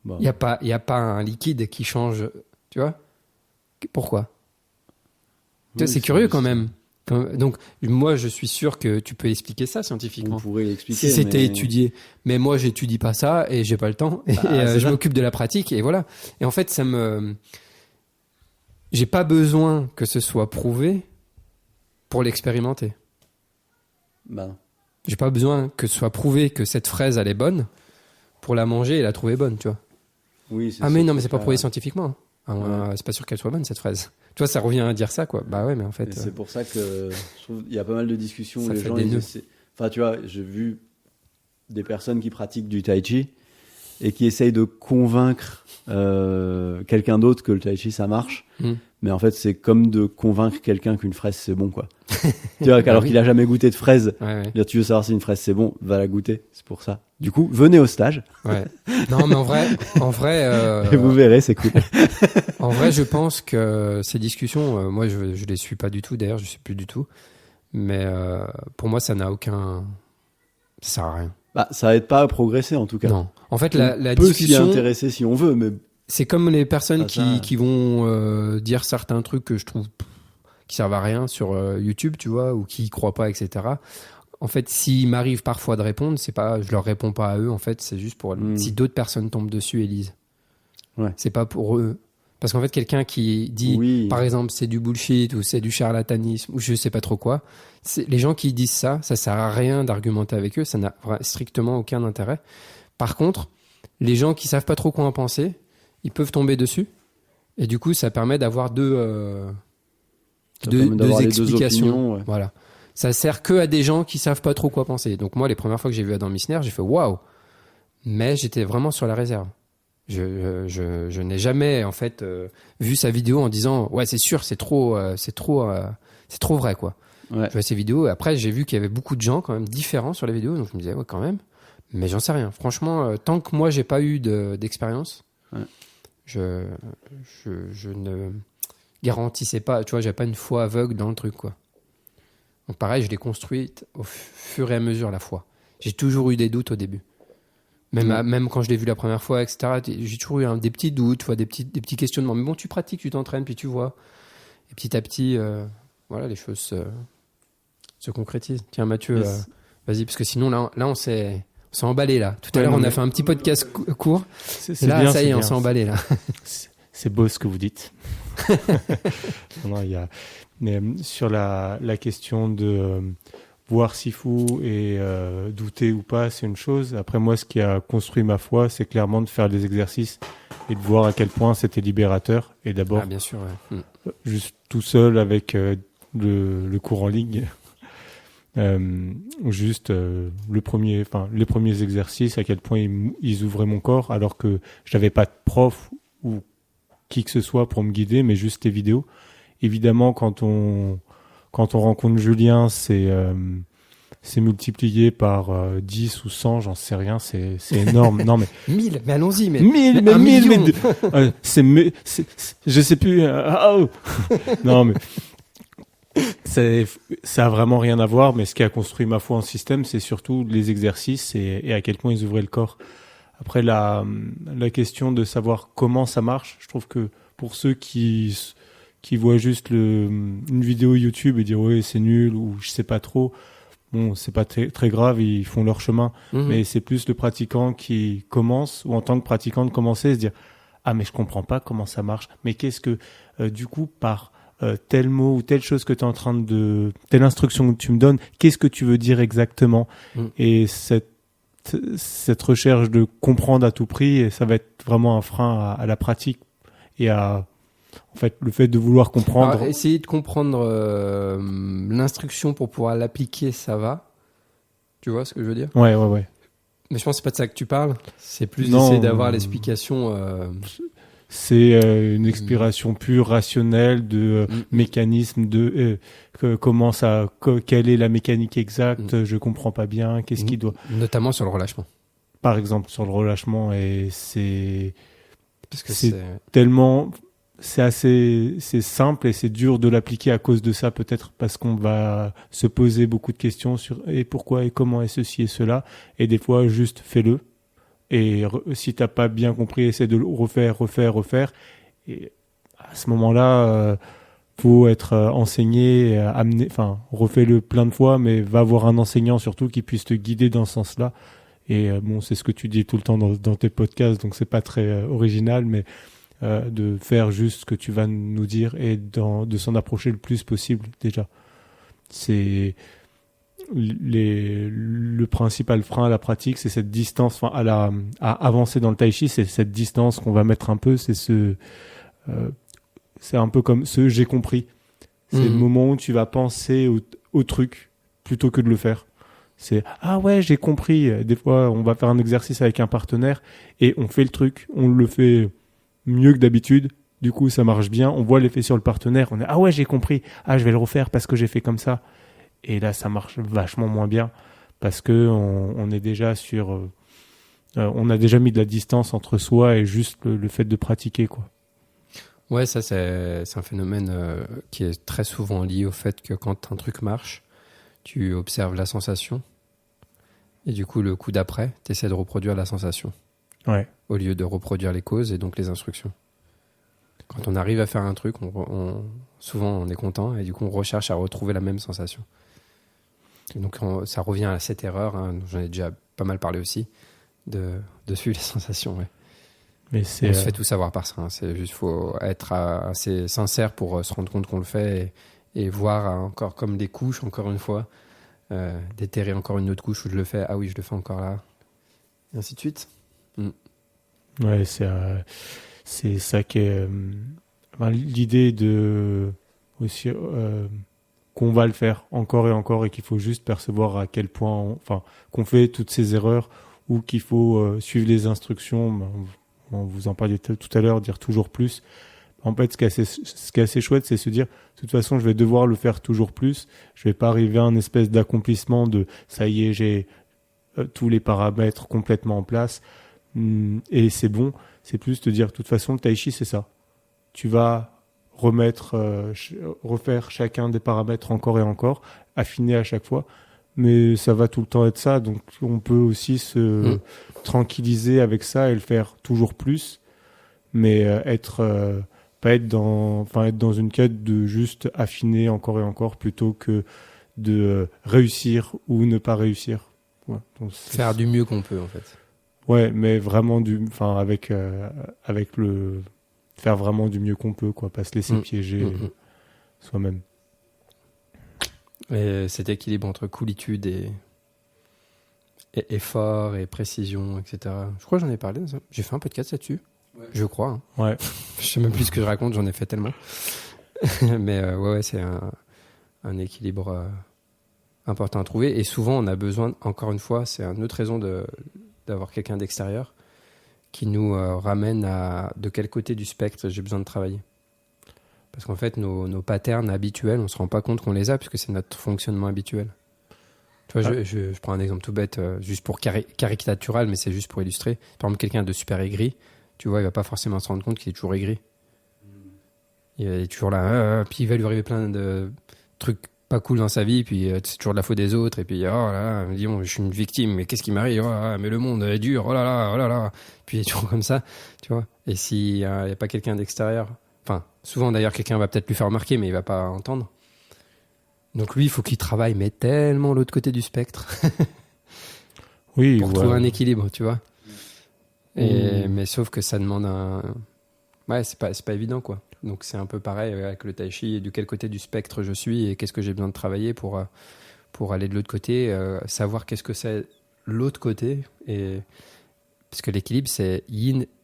[SPEAKER 2] Bon.
[SPEAKER 1] Il n'y a pas un liquide qui change, tu vois? Pourquoi?
[SPEAKER 2] Oui,
[SPEAKER 1] C'est curieux quand même. Donc, moi, je suis sûr que tu peux expliquer ça
[SPEAKER 2] On
[SPEAKER 1] scientifiquement.
[SPEAKER 2] pourrait l'expliquer.
[SPEAKER 1] Si c'était
[SPEAKER 2] mais-
[SPEAKER 1] étudié. Mais moi, j'étudie pas ça et j'ai pas le temps. Et,
[SPEAKER 2] c'est
[SPEAKER 1] je
[SPEAKER 2] ça.
[SPEAKER 1] m'occupe de la pratique et voilà. Et en fait, j'ai pas besoin que ce soit prouvé pour l'expérimenter.
[SPEAKER 2] Bah,
[SPEAKER 1] J'ai pas besoin que ce soit prouvé que cette fraise, elle est bonne pour la manger et la trouver bonne, tu vois.
[SPEAKER 2] oui, c'est
[SPEAKER 1] Ah,
[SPEAKER 2] ça
[SPEAKER 1] mais non,
[SPEAKER 2] qu'il
[SPEAKER 1] mais c'est
[SPEAKER 2] faut
[SPEAKER 1] pas
[SPEAKER 2] faire.
[SPEAKER 1] prouvé scientifiquement. Ah, c'est pas sûr qu'elle soit bonne, cette fraise. Tu vois, ça revient à dire ça, quoi. Bah ouais, mais en
[SPEAKER 2] Et
[SPEAKER 1] fait.
[SPEAKER 2] c'est pour ça que je trouve il y a pas mal de discussions où
[SPEAKER 1] Ça
[SPEAKER 2] les
[SPEAKER 1] fait
[SPEAKER 2] gens
[SPEAKER 1] des
[SPEAKER 2] ils
[SPEAKER 1] nœuds.
[SPEAKER 2] essaient- Enfin, tu vois, j'ai vu des personnes qui pratiquent du tai chi et qui essayent de convaincre quelqu'un d'autre que le tai chi ça marche. Mais en fait, c'est comme de convaincre quelqu'un qu'une fraise c'est bon, quoi. Tu vois, alors
[SPEAKER 1] oui.
[SPEAKER 2] qu'il a jamais goûté de fraise.
[SPEAKER 1] Ouais.
[SPEAKER 2] Dire, tu veux savoir si une fraise c'est bon, va la goûter. C'est pour ça. Du coup, venez au stage
[SPEAKER 1] Ouais. Non, mais en vrai,
[SPEAKER 2] et vous verrez, c'est cool.
[SPEAKER 1] en vrai, je pense que ces discussions, moi, je les suis pas du tout. D'ailleurs, je suis plus du tout. Mais pour moi, ça n'a aucun. Ça sert à rien.
[SPEAKER 2] Bah, ça aide pas à progresser en tout cas.
[SPEAKER 1] Non. En fait,
[SPEAKER 2] On
[SPEAKER 1] la
[SPEAKER 2] peut s'y
[SPEAKER 1] discussion,
[SPEAKER 2] intéresser si on veut, mais
[SPEAKER 1] c'est comme les personnes
[SPEAKER 2] Ah, ça.
[SPEAKER 1] qui vont dire certains trucs que je trouve qui servent à rien sur YouTube, tu vois, ou qui y croient pas, etc. En fait, s'il m'arrive parfois de répondre, c'est pas, je leur réponds pas à eux. En fait, c'est juste pour si d'autres personnes tombent dessus et lisent.
[SPEAKER 2] Ouais.
[SPEAKER 1] C'est pas pour eux. Parce qu'en fait, quelqu'un qui dit,
[SPEAKER 2] Oui.
[SPEAKER 1] par exemple, c'est du bullshit ou c'est du charlatanisme ou je sais pas trop quoi, les gens qui disent ça sert à rien d'argumenter avec eux, ça n'a strictement aucun intérêt. Par contre, les gens qui savent pas trop quoi en penser, ils peuvent tomber dessus et du coup, ça permet d'avoir deux explications.
[SPEAKER 2] Opinions, ouais.
[SPEAKER 1] Voilà. Ça sert que à des gens qui savent pas trop quoi penser. Donc moi, les premières fois que j'ai vu Adam Misner, j'ai fait waouh, mais j'étais vraiment sur la réserve. Je n'ai jamais en fait vu sa vidéo en disant ouais c'est sûr c'est trop vrai quoi.
[SPEAKER 2] Ouais.
[SPEAKER 1] Je vois ses vidéos et après j'ai vu qu'il y avait beaucoup de gens quand même différents sur les vidéos donc je me disais ouais quand même mais j'en sais rien franchement tant que moi j'ai pas eu d'expérience
[SPEAKER 2] ouais.
[SPEAKER 1] je ne garantissais pas tu vois j'avais pas une foi aveugle dans le truc quoi. Donc pareil je l'ai construite au fur et à mesure la foi. J'ai toujours eu des doutes au début. Même quand je l'ai vu la première fois, etc., j'ai toujours eu des petits doutes, des petits questionnements. Mais bon, tu pratiques, tu t'entraînes, puis tu vois. Et petit à petit, voilà, les choses se concrétisent. Tiens, Mathieu, vas-y, parce que sinon, là on s'est emballé, là. Tout à l'heure, on a fait un petit podcast court.
[SPEAKER 3] C'est
[SPEAKER 1] là,
[SPEAKER 3] bien,
[SPEAKER 1] ça y est, on
[SPEAKER 3] bien.
[SPEAKER 1] s'est emballé, là.
[SPEAKER 3] C'est beau ce que vous dites. Non, mais sur la question de voir Sifu et douter ou pas, c'est une chose. Après, moi, ce qui a construit ma foi, c'est clairement de faire des exercices et de voir à quel point c'était libérateur. Et d'abord,
[SPEAKER 1] bien sûr, ouais.
[SPEAKER 3] juste tout seul avec le cours en ligne, juste les premiers exercices, à quel point ils ouvraient mon corps, alors que je n'avais pas de prof ou qui que ce soit pour me guider, mais juste les vidéos. Évidemment, quand on rencontre Julien, c'est multiplié par 10 ou 100, j'en sais rien, c'est énorme. Non, mais
[SPEAKER 1] 1000, mais allons-y, mais
[SPEAKER 3] 1000, mais 1000, mais je sais plus. Non, mais ça a vraiment rien à voir. Mais ce qui a construit ma foi en système, c'est surtout les exercices et à quel point ils ouvraient le corps. Après, la question de savoir comment ça marche, je trouve que pour ceux qui voient juste une vidéo YouTube et dire ouais c'est nul ou je sais pas trop, bon c'est pas très grave, ils font leur chemin. Mais c'est plus le pratiquant qui commence, ou en tant que pratiquant de commencer et se dire ah mais je comprends pas comment ça marche, mais qu'est-ce que du coup par tel mot ou telle chose que tu es en train de telle instruction que tu me donnes, qu'est-ce que tu veux dire exactement? Et cette recherche de comprendre à tout prix, et ça va être vraiment un frein à la pratique et à en fait le fait de vouloir comprendre.
[SPEAKER 1] Alors, essayer de comprendre l'instruction pour pouvoir l'appliquer, ça va. Tu vois ce que je veux dire?
[SPEAKER 3] Ouais.
[SPEAKER 1] Mais je pense que c'est pas de ça que tu parles. C'est plus d'essayer d'avoir l'explication.
[SPEAKER 3] C'est une explication pure, rationnelle de mécanisme de quelle est la mécanique exacte. Je comprends pas bien. Qu'est-ce qui doit.
[SPEAKER 1] Notamment sur le relâchement.
[SPEAKER 3] Par exemple sur le relâchement, et c'est
[SPEAKER 1] parce que
[SPEAKER 3] c'est tellement. C'est simple et c'est dur de l'appliquer à cause de ça, peut-être parce qu'on va se poser beaucoup de questions sur et pourquoi et comment et ceci et cela, et des fois juste fais-le, et si t'as pas bien compris, essaie de le refaire, et à ce moment-là faut être enseigné, refais-le plein de fois, mais va voir un enseignant surtout qui puisse te guider dans ce sens-là. Et bon, c'est ce que tu dis tout le temps dans tes podcasts, donc c'est pas très original, mais de faire juste ce que tu vas nous dire et de s'en approcher le plus possible déjà. C'est le principal frein à la pratique, c'est cette distance, à avancer dans le tai chi, c'est cette distance qu'on va mettre un peu, c'est un peu comme j'ai compris. C'est le moment où tu vas penser au truc plutôt que de le faire. C'est ah ouais, j'ai compris. Des fois, on va faire un exercice avec un partenaire et on fait le truc, on le fait mieux que d'habitude, du coup ça marche bien, on voit l'effet sur le partenaire, on est ah ouais j'ai compris, je vais le refaire parce que j'ai fait comme ça, et là ça marche vachement moins bien parce que on est déjà sur on a déjà mis de la distance entre soi et juste le fait de pratiquer quoi.
[SPEAKER 1] Ouais, ça c'est un phénomène qui est très souvent lié au fait que quand un truc marche, tu observes la sensation et du coup le coup d'après tu essaies de reproduire la sensation.
[SPEAKER 3] Ouais.
[SPEAKER 1] Au lieu de reproduire les causes et donc les instructions. Quand on arrive à faire un truc, souvent on est content et du coup on recherche à retrouver la même sensation. Et donc ça revient à cette erreur, hein, dont j'en ai déjà pas mal parlé aussi, de suivre les sensations. Ouais.
[SPEAKER 3] Mais
[SPEAKER 1] On se fait tout savoir par ça. C'est juste, faut être assez sincère pour se rendre compte qu'on le fait et voir encore comme des couches, encore une fois, déterrer encore une autre couche où je le fais. Ah oui, je le fais encore là. Et ainsi de suite.
[SPEAKER 3] Ouais, c'est ça qui est l'idée de aussi qu'on va le faire encore et encore et qu'il faut juste percevoir à quel point, qu'on fait toutes ces erreurs ou qu'il faut suivre les instructions. On vous en parlait tout à l'heure, dire toujours plus. En fait, ce qui est assez chouette, c'est se dire, de toute façon, je vais devoir le faire toujours plus. Je vais pas arriver à un espèce d'accomplissement de, ça y est, j'ai tous les paramètres complètement en place et c'est bon. C'est plus te dire, de toute façon, le tai chi, c'est ça. Tu vas refaire chacun des paramètres encore et encore, affiner à chaque fois. Mais ça va tout le temps être ça, donc on peut aussi se tranquilliser avec ça et le faire toujours plus, mais pas être dans une quête de juste affiner encore et encore plutôt que de réussir ou ne pas réussir. Ouais, donc
[SPEAKER 1] faire du mieux qu'on peut en fait.
[SPEAKER 3] Ouais, mais vraiment avec faire vraiment du mieux qu'on peut, quoi, pas se laisser piéger soi-même.
[SPEAKER 1] Et cet équilibre entre coolitude et effort et précision, etc. Je crois que j'en ai parlé. J'ai fait un podcast là-dessus. Ouais. Je crois. Hein.
[SPEAKER 3] Ouais.
[SPEAKER 1] Je sais même plus ce que je raconte, j'en ai fait tellement. Mais ouais, c'est un équilibre important à trouver. Et souvent, on a besoin, encore une fois, c'est une autre raison d'avoir quelqu'un d'extérieur qui nous ramène à de quel côté du spectre j'ai besoin de travailler. Parce qu'en fait, nos patterns habituels, on ne se rend pas compte qu'on les a puisque c'est notre fonctionnement habituel. Tu vois, je prends un exemple tout bête, juste pour caricatural, mais c'est juste pour illustrer. Par exemple, quelqu'un de super aigri, tu vois, il ne va pas forcément se rendre compte qu'il est toujours aigri. Il est toujours là, puis il va lui arriver plein de trucs pas cool dans sa vie, puis c'est toujours de la faute des autres, et puis oh là là, dis-moi, je suis une victime, mais qu'est-ce qui m'arrive, oh là là, mais le monde est dur, oh là là, oh là là. Puis il est toujours comme ça, tu vois. Et s'il n'y a pas quelqu'un d'extérieur, enfin, souvent d'ailleurs, quelqu'un va peut-être lui faire remarquer, mais il va pas entendre. Donc lui, il faut qu'il travaille, mais tellement l'autre côté du spectre.
[SPEAKER 3] Oui,
[SPEAKER 1] pour trouver un équilibre, tu vois. Mais sauf que ça demande ouais, c'est pas évident, quoi. Donc c'est un peu pareil avec le tai chi, de quel côté du spectre je suis et qu'est-ce que j'ai besoin de travailler pour aller de l'autre côté, savoir qu'est-ce que c'est l'autre côté. Et parce que l'équilibre, c'est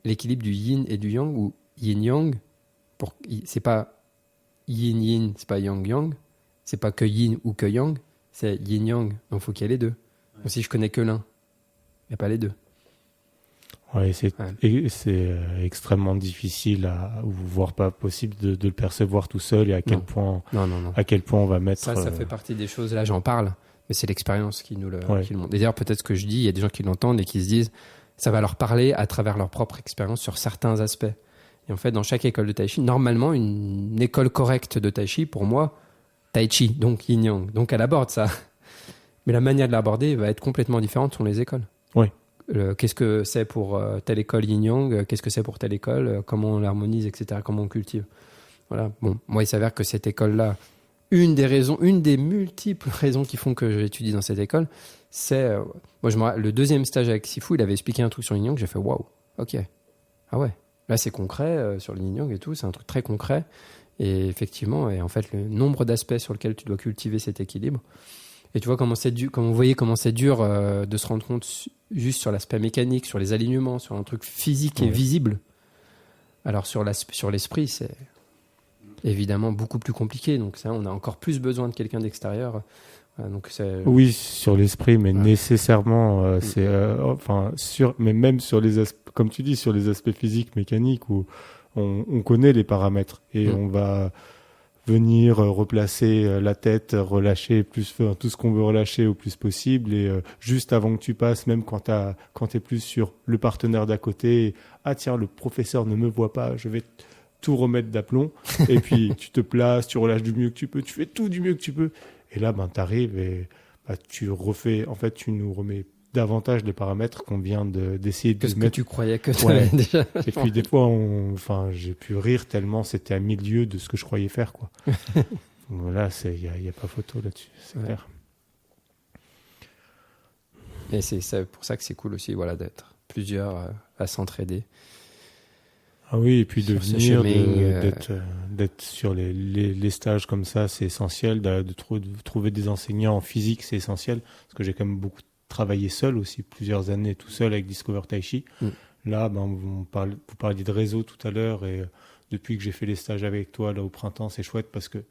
[SPEAKER 1] l'équilibre du yin et du yang, ou yin-yang. C'est pas yin-yin, c'est pas yang-yang. C'est pas que yin ou que yang, c'est yin-yang. Donc il faut qu'il y ait les deux. Donc si je connais que l'un, il n'y a pas les deux.
[SPEAKER 3] Ouais, c'est extrêmement difficile voire pas possible de le percevoir tout seul et à quel point on va mettre.
[SPEAKER 1] Ça fait partie des choses, là j'en parle, mais c'est l'expérience qui nous le montre. D'ailleurs, peut-être ce que je dis, il y a des gens qui l'entendent et qui se disent, ça va leur parler à travers leur propre expérience sur certains aspects. Et en fait, dans chaque école de tai chi, normalement, une école correcte de tai chi, pour moi, tai chi, donc yin-yang, donc elle aborde ça. Mais la manière de l'aborder va être complètement différente selon les écoles.
[SPEAKER 3] Oui.
[SPEAKER 1] Qu'est-ce que c'est pour telle école yin-yang, qu'est-ce que c'est pour telle école, comment on l'harmonise, etc., comment on cultive. Voilà. Bon, moi, il s'avère que cette école-là, une des multiples raisons qui font que j'étudie dans cette école, c'est... le deuxième stage avec Sifu, il avait expliqué un truc sur le yin-yang, j'ai fait waouh, ok. Ah ouais, là c'est concret, sur le yin-yang et tout, c'est un truc très concret. Et effectivement, et en fait, le nombre d'aspects sur lesquels tu dois cultiver cet équilibre. Et tu vois comment c'est dur, comme vous voyez comment c'est dur de se rendre compte juste sur l'aspect mécanique, sur les alignements, sur un truc physique et visible. Alors sur l'esprit, c'est évidemment beaucoup plus compliqué. Donc ça, on a encore plus besoin de quelqu'un d'extérieur. Donc
[SPEAKER 3] oui, sur l'esprit, mais nécessairement, mais même sur les aspects, comme tu dis, sur les aspects physiques, mécaniques, où on connaît les paramètres et on va venir replacer la tête, relâcher tout ce qu'on veut relâcher au plus possible, et juste avant que tu passes, même quand t'es plus sur le partenaire d'à côté, ah tiens, le professeur ne me voit pas, je vais tout remettre d'aplomb, et puis tu te places, tu relâches du mieux que tu peux, tu fais tout du mieux que tu peux, et là t'arrives et tu refais, en fait tu nous remets davantage les paramètres qu'on vient d'essayer de
[SPEAKER 1] mettre.
[SPEAKER 3] Que
[SPEAKER 1] tu croyais que tu avais déjà.
[SPEAKER 3] Et puis des fois, j'ai pu rire tellement c'était à milieu de ce que je croyais faire, quoi. Voilà, il y a pas photo là-dessus, c'est clair.
[SPEAKER 1] Et c'est pour ça que c'est cool aussi, voilà, d'être plusieurs à s'entraider.
[SPEAKER 3] Ah oui, et puis de
[SPEAKER 1] sur ce
[SPEAKER 3] venir,
[SPEAKER 1] chemin,
[SPEAKER 3] d'être sur les stages comme ça, c'est essentiel. De trouver des enseignants en physique, c'est essentiel. Parce que j'ai quand même beaucoup travaillé seul aussi, plusieurs années tout seul avec Discover Tai Chi. Là, vous parliez de réseau tout à l'heure, et depuis que j'ai fait les stages avec toi là au printemps, c'est chouette parce que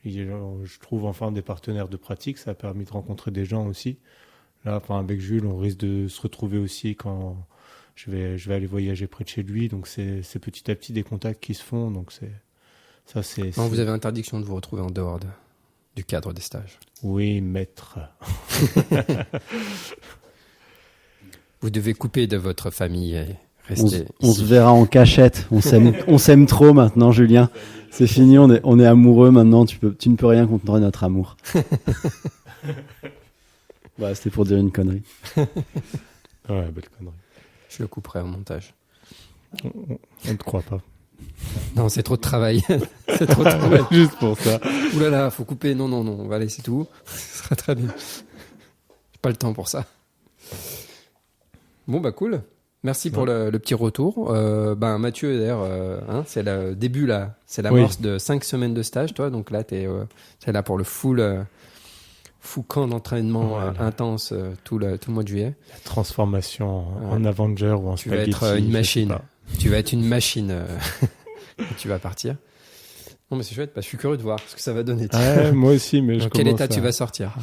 [SPEAKER 3] je trouve enfin des partenaires de pratique. Ça a permis de rencontrer des gens aussi. Là, avec Jules, on risque de se retrouver aussi quand je vais aller voyager près de chez lui. Donc c'est petit à petit des contacts qui se font. Donc
[SPEAKER 1] Non, vous avez interdiction de vous retrouver en dehors du cadre des stages.
[SPEAKER 3] Oui, maître.
[SPEAKER 1] Vous devez couper de votre famille et rester
[SPEAKER 2] On
[SPEAKER 1] ici.
[SPEAKER 2] se verra en cachette. On s'aime trop maintenant, Julien. C'est fini, on est amoureux maintenant. Tu ne peux rien contre notre amour. Voilà, c'était pour dire une connerie.
[SPEAKER 3] Ouais, belle connerie.
[SPEAKER 1] Je le couperai au montage.
[SPEAKER 3] On ne te croit pas.
[SPEAKER 1] Non, c'est trop de travail. C'est trop de travail.
[SPEAKER 3] Juste pour ça.
[SPEAKER 1] Ouh là là, faut couper. Non, on va laisser tout. Ce sera très bien. J'ai pas le temps pour ça. Bon, bah cool. Merci pour le petit retour. Mathieu, d'ailleurs, c'est le début là. C'est l'amorce de 5 semaines de stage, toi. Donc là, t'es là pour le full camp d'entraînement intense tout le mois de juillet.
[SPEAKER 3] La transformation en Avenger ou en
[SPEAKER 1] Tu vas
[SPEAKER 3] spaghetti.
[SPEAKER 1] être une machine. Tu vas être une machine. Tu vas partir. Non, mais c'est chouette. Je suis curieux de voir ce que ça va donner.
[SPEAKER 3] Moi aussi, mais
[SPEAKER 1] dans quel état tu vas sortir?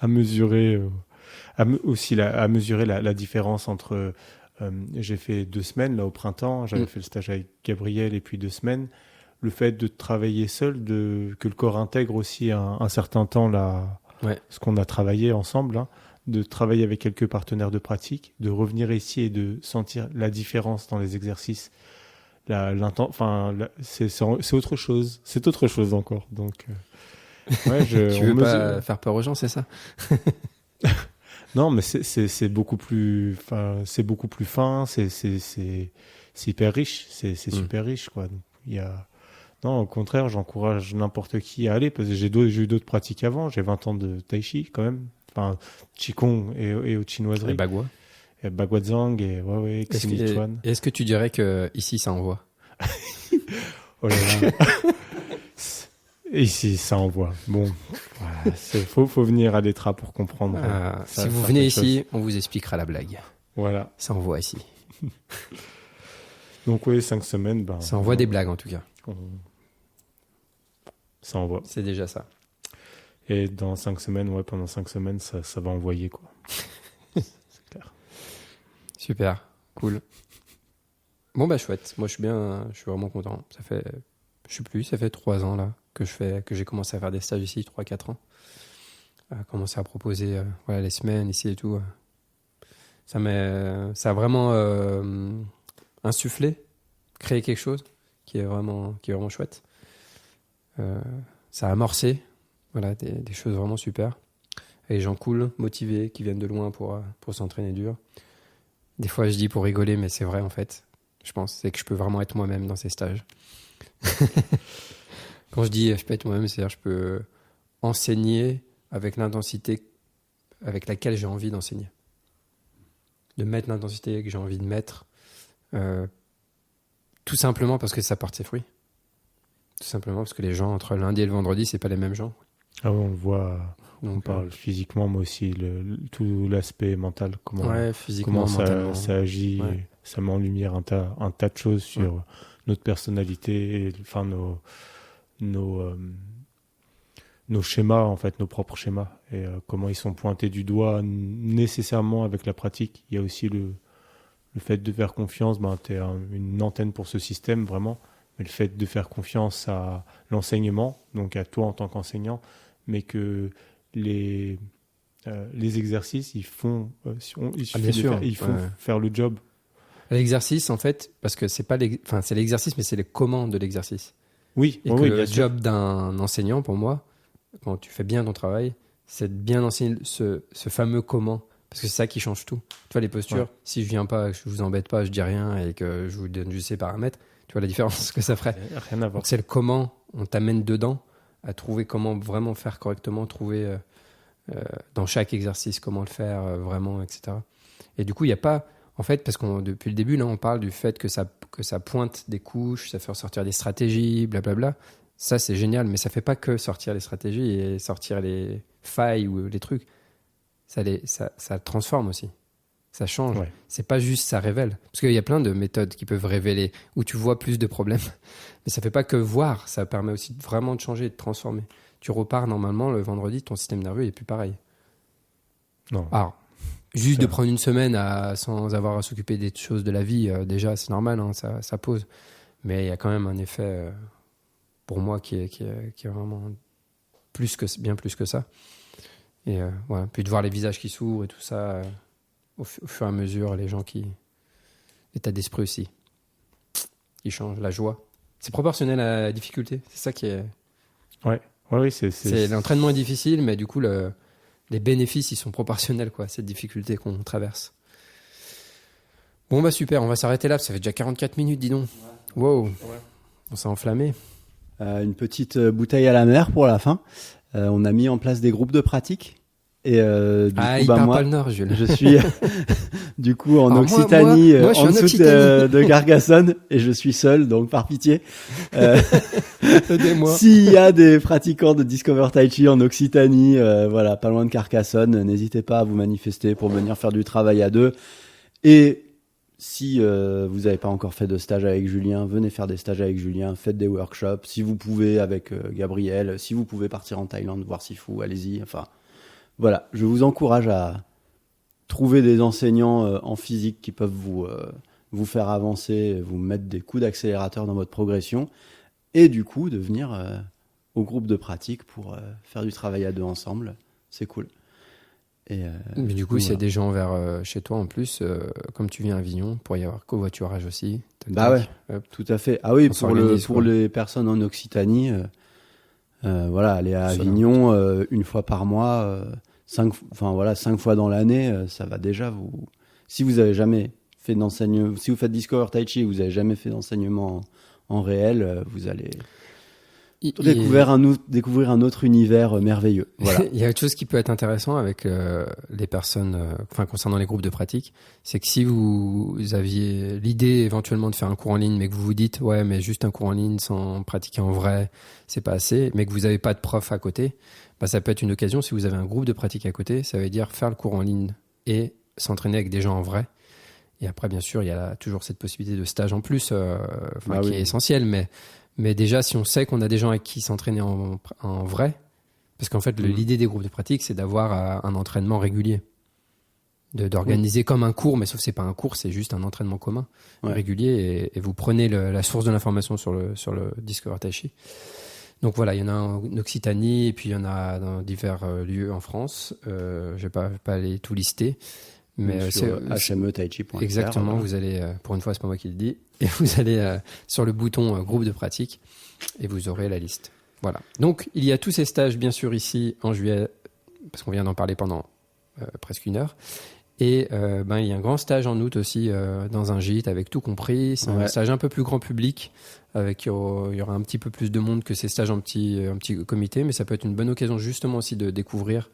[SPEAKER 3] À mesurer, à mesurer la différence entre. J'ai fait 2 semaines là au printemps. J'avais fait le stage avec Gabriel et puis 2 semaines. Le fait de travailler seul, que le corps intègre aussi un certain temps là. Ce qu'on a travaillé ensemble, hein, de travailler avec quelques partenaires de pratique, de revenir ici et de sentir la différence dans les exercices. C'est autre chose. C'est autre chose encore. Donc,
[SPEAKER 1] tu veux pas faire peur aux gens, c'est ça?
[SPEAKER 3] Non, mais c'est beaucoup plus. C'est beaucoup plus fin. C'est hyper riche. C'est super riche, quoi. Donc, non, au contraire, j'encourage n'importe qui à aller parce que j'ai eu d'autres pratiques avant. J'ai 20 ans de tai chi quand même. Qigong et au chinoiserie.
[SPEAKER 1] Et Bagua.
[SPEAKER 3] Et Baguazhang et Xichuan.
[SPEAKER 1] Est-ce que tu dirais que ici ça envoie?
[SPEAKER 3] Oh là là. Ici, ça envoie. Bon, voilà, faut venir à l'Etra pour comprendre.
[SPEAKER 1] Si vous venez ici, on vous expliquera la blague.
[SPEAKER 3] Voilà.
[SPEAKER 1] Ça envoie ici.
[SPEAKER 3] Donc 5 semaines.
[SPEAKER 1] Ça envoie des blagues en tout cas.
[SPEAKER 3] Ça envoie.
[SPEAKER 1] C'est déjà ça.
[SPEAKER 3] Et dans 5 semaines, pendant 5 semaines, ça va envoyer, quoi. C'est clair.
[SPEAKER 1] Super, cool. Bon, chouette. Moi, je suis vraiment content. Ça fait 3 ans là que j'ai commencé à faire des stages ici, 3-4 ans. Commencé à proposer les semaines ici et tout. Ça a vraiment insufflé, créé quelque chose qui est vraiment chouette. Ça a amorcé des choses vraiment super. Et les gens cool, motivés, qui viennent de loin pour s'entraîner dur. Des fois, je dis pour rigoler, mais c'est vrai en fait. Je pense c'est que je peux vraiment être moi-même dans ces stages. Quand je dis je peux être moi-même, c'est-à-dire je peux enseigner avec l'intensité avec laquelle j'ai envie d'enseigner. De mettre l'intensité que j'ai envie de mettre. Tout simplement parce que ça porte ses fruits. Tout simplement parce que les gens, entre lundi et le vendredi, c'est pas les mêmes gens.
[SPEAKER 3] Ah oui, on le voit.
[SPEAKER 1] Donc,
[SPEAKER 3] on parle physiquement, mais aussi tout l'aspect mental.
[SPEAKER 1] Physiquement,
[SPEAKER 3] comment ça agit. Ouais. Ça met en lumière un tas de choses sur notre personnalité, et, nos schémas, en fait, nos propres schémas. Et comment ils sont pointés du doigt nécessairement avec la pratique. Il y a aussi le fait de faire confiance. Tu es une antenne pour ce système, vraiment. Mais le fait de faire confiance à l'enseignement, donc à toi en tant qu'enseignant, mais que les exercices, ils font faire le job.
[SPEAKER 1] L'exercice, en fait, parce que c'est l'exercice, mais c'est les comment de l'exercice.
[SPEAKER 3] Oui,
[SPEAKER 1] et que le job d'un enseignant, pour moi, quand tu fais bien ton travail, c'est de bien enseigner ce fameux comment. Parce que c'est ça qui change tout. Tu vois, les postures, si je viens pas, que je vous embête pas, je dis rien et que je vous donne juste ces paramètres, tu vois la différence que ça ferait.
[SPEAKER 3] Rien à voir.
[SPEAKER 1] Donc c'est le comment, on t'amène dedans à trouver comment vraiment faire correctement, trouver dans chaque exercice comment le faire vraiment, etc. Et du coup, il n'y a pas, En fait, parce que depuis le début, là, on parle du fait que ça pointe des couches, ça fait ressortir des stratégies, blablabla. Ça, c'est génial, mais ça fait pas que sortir les stratégies et sortir les failles ou les trucs. Ça transforme aussi. Ça change.
[SPEAKER 3] Ouais.
[SPEAKER 1] C'est pas juste ça révèle. Parce qu'il y a plein de méthodes qui peuvent révéler, où tu vois plus de problèmes. Mais ça fait pas que voir, ça permet aussi vraiment de changer et de transformer. Tu repars normalement le vendredi, ton système nerveux est plus pareil.
[SPEAKER 3] Non.
[SPEAKER 1] Alors, juste de prendre une semaine sans avoir à s'occuper des choses de la vie, déjà, c'est normal, hein, ça pose. Mais il y a quand même un effet, pour moi, qui est vraiment bien plus que ça. Et voilà. Puis de voir les visages qui s'ouvrent et tout ça, au fur et à mesure, l'état d'esprit aussi, qui change, la joie. C'est proportionnel à la difficulté, c'est ça qui est...
[SPEAKER 3] Oui,
[SPEAKER 1] L'entraînement est difficile, mais du coup, les bénéfices, ils sont proportionnels, quoi, cette difficulté qu'on traverse. Bon, bah super, on va s'arrêter là, ça fait déjà 44 minutes, dis donc. Ouais. Wow, on s'est enflammé.
[SPEAKER 2] Une petite bouteille à la mer pour la fin. On a mis en place des groupes de pratique. Et du coup,
[SPEAKER 1] il parle pas le Nord, Jules.
[SPEAKER 2] Je suis du coup en
[SPEAKER 1] Alors
[SPEAKER 2] Occitanie,
[SPEAKER 1] moi, je suis
[SPEAKER 2] en dessous de Carcassonne, et je suis seul, donc par pitié.
[SPEAKER 1] Aidez-moi.
[SPEAKER 2] S'il y a des pratiquants de Discover Tai Chi en Occitanie, voilà, pas loin de Carcassonne, n'hésitez pas à vous manifester pour venir faire du travail à deux. Et si vous n'avez pas encore fait de stage avec Julien, venez faire des stages avec Julien, faites des workshops. Si vous pouvez avec Gabriel, si vous pouvez partir en Thaïlande voir Sifu, allez-y. Enfin, voilà, je vous encourage à trouver des enseignants en physique qui peuvent vous faire avancer, vous mettre des coups d'accélérateur dans votre progression, et du coup de venir au groupe de pratique pour faire du travail à deux ensemble. C'est cool.
[SPEAKER 1] Mais du coup, s'il y a des gens vers chez toi en plus, comme tu viens à Avignon, pour y avoir covoiturage aussi.
[SPEAKER 2] Bah ouais, tout à fait. Ah oui, pour
[SPEAKER 1] quoi.
[SPEAKER 2] les personnes en Occitanie, voilà, aller à Avignon une fois par mois, 5 fois dans l'année, ça va déjà vous. Si vous avez jamais fait d'enseignement, si vous faites Discover Tai Chi et vous avez jamais fait d'enseignement en réel, vous allez découvrir un autre univers merveilleux. Voilà.
[SPEAKER 1] Il y a autre chose qui peut être intéressant avec les personnes, concernant les groupes de pratique, c'est que si vous aviez l'idée éventuellement de faire un cours en ligne, mais que vous vous dites ouais, mais juste un cours en ligne sans pratiquer en vrai, c'est pas assez, mais que vous n'avez pas de prof à côté, bah ça peut être une occasion. Si vous avez un groupe de pratique à côté, ça veut dire faire le cours en ligne et s'entraîner avec des gens en vrai. Et après, bien sûr, il y a toujours cette possibilité de stage en plus, qui est essentielle, mais déjà, si on sait qu'on a des gens avec qui s'entraîner en vrai, parce qu'en fait, l'idée des groupes de pratique, c'est d'avoir un entraînement régulier, d'organiser comme un cours, mais sauf que c'est pas un cours, c'est juste un entraînement commun, régulier, et vous prenez la source de l'information sur le Discover Tai Chi. Donc voilà, il y en a en Occitanie, et puis il y en a dans divers lieux en France. Je vais pas aller tout lister. Mais
[SPEAKER 2] sur hmetaichi.fr.
[SPEAKER 1] Exactement,
[SPEAKER 2] voilà.
[SPEAKER 1] vous allez, pour une fois, c'est pas moi qui le dis, et vous allez sur le bouton groupe de pratique et vous aurez la liste. Voilà. Donc, il y a tous ces stages, bien sûr, ici en juillet, parce qu'on vient d'en parler pendant presque une heure. Et il y a un grand stage en août aussi dans un gîte avec tout compris. C'est un stage un peu plus grand public, avec il y aura un petit peu plus de monde que ces stages en petit comité, mais ça peut être une bonne occasion justement aussi de découvrir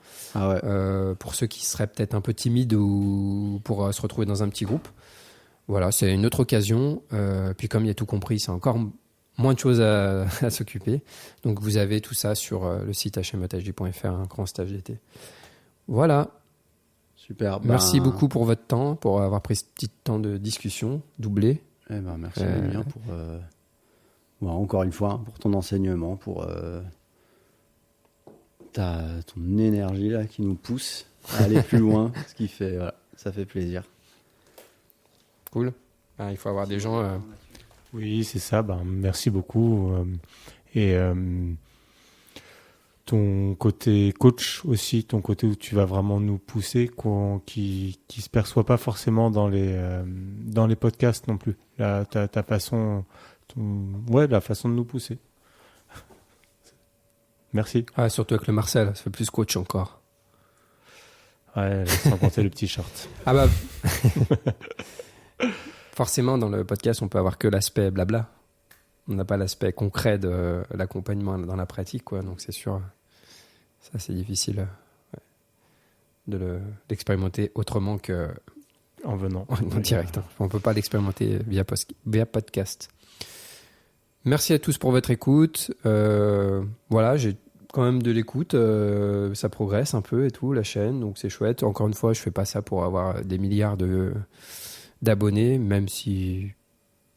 [SPEAKER 1] pour ceux qui seraient peut-être un peu timides ou pour se retrouver dans un petit groupe. Voilà, c'est une autre occasion. Puis comme il y a tout compris, c'est encore moins de choses à s'occuper. Donc vous avez tout ça sur le site hmetaichi.fr, un grand stage d'été. Voilà.
[SPEAKER 2] Super.
[SPEAKER 1] Merci beaucoup pour votre temps, pour avoir pris ce petit temps de discussion doublé.
[SPEAKER 2] Merci Damien pour encore une fois pour ton enseignement, pour ton énergie là qui nous pousse à aller plus loin, ce qui fait ça fait plaisir.
[SPEAKER 1] Cool. Il faut avoir des gens.
[SPEAKER 3] Oui, c'est ça. Merci beaucoup. Ton côté coach aussi, ton côté où tu vas vraiment nous pousser, qui se perçoit pas forcément dans les podcasts non plus. Ta façon, la façon de nous pousser. Merci.
[SPEAKER 1] Surtout avec le Marcel, ça fait plus coach encore.
[SPEAKER 3] Ouais, sans compter le petit short.
[SPEAKER 1] Forcément, dans le podcast, on peut avoir que l'aspect blabla. On n'a pas l'aspect concret de l'accompagnement dans la pratique, quoi. Donc c'est sûr, ça c'est difficile d'expérimenter autrement que
[SPEAKER 3] en venant.
[SPEAKER 1] En direct. On ne peut pas l'expérimenter via podcast. Merci à tous pour votre écoute. Voilà, j'ai quand même de l'écoute. Ça progresse un peu et tout, la chaîne. Donc c'est chouette. Encore une fois, je fais pas ça pour avoir des milliards d'abonnés, même si...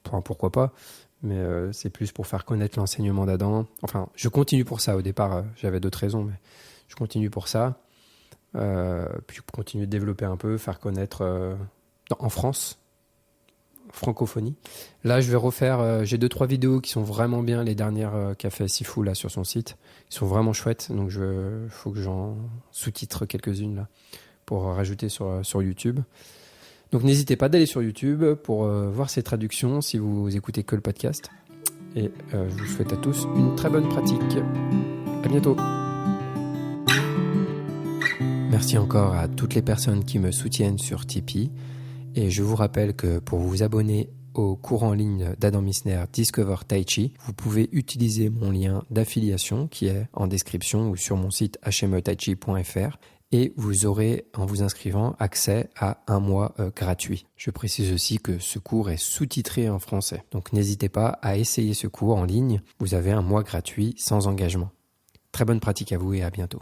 [SPEAKER 1] Enfin, pourquoi pas. Mais c'est plus pour faire connaître l'enseignement d'Adam. Enfin, je continue pour ça. Au départ, j'avais d'autres raisons, mais je continue pour ça. Puis continuer de développer un peu, faire connaître en France, francophonie. Là, je vais refaire, j'ai 2-3 vidéos qui sont vraiment bien, les dernières qu'a fait Sifu là sur son site. Ils sont vraiment chouettes, donc faut que j'en sous-titre quelques-unes là pour rajouter sur YouTube. Donc n'hésitez pas d'aller sur YouTube pour voir ces traductions si vous écoutez que le podcast. Et je vous souhaite à tous une très bonne pratique. À bientôt. Merci encore à toutes les personnes qui me soutiennent sur Tipeee. Et je vous rappelle que pour vous abonner au cours en ligne d'Adam Missner Discover Tai Chi, vous pouvez utiliser mon lien d'affiliation qui est en description ou sur mon site hmetaichi.fr. Et vous aurez, en vous inscrivant, accès à 1 mois gratuit. Je précise aussi que ce cours est sous-titré en français. Donc n'hésitez pas à essayer ce cours en ligne. Vous avez 1 mois gratuit sans engagement. Très bonne pratique à vous et à bientôt.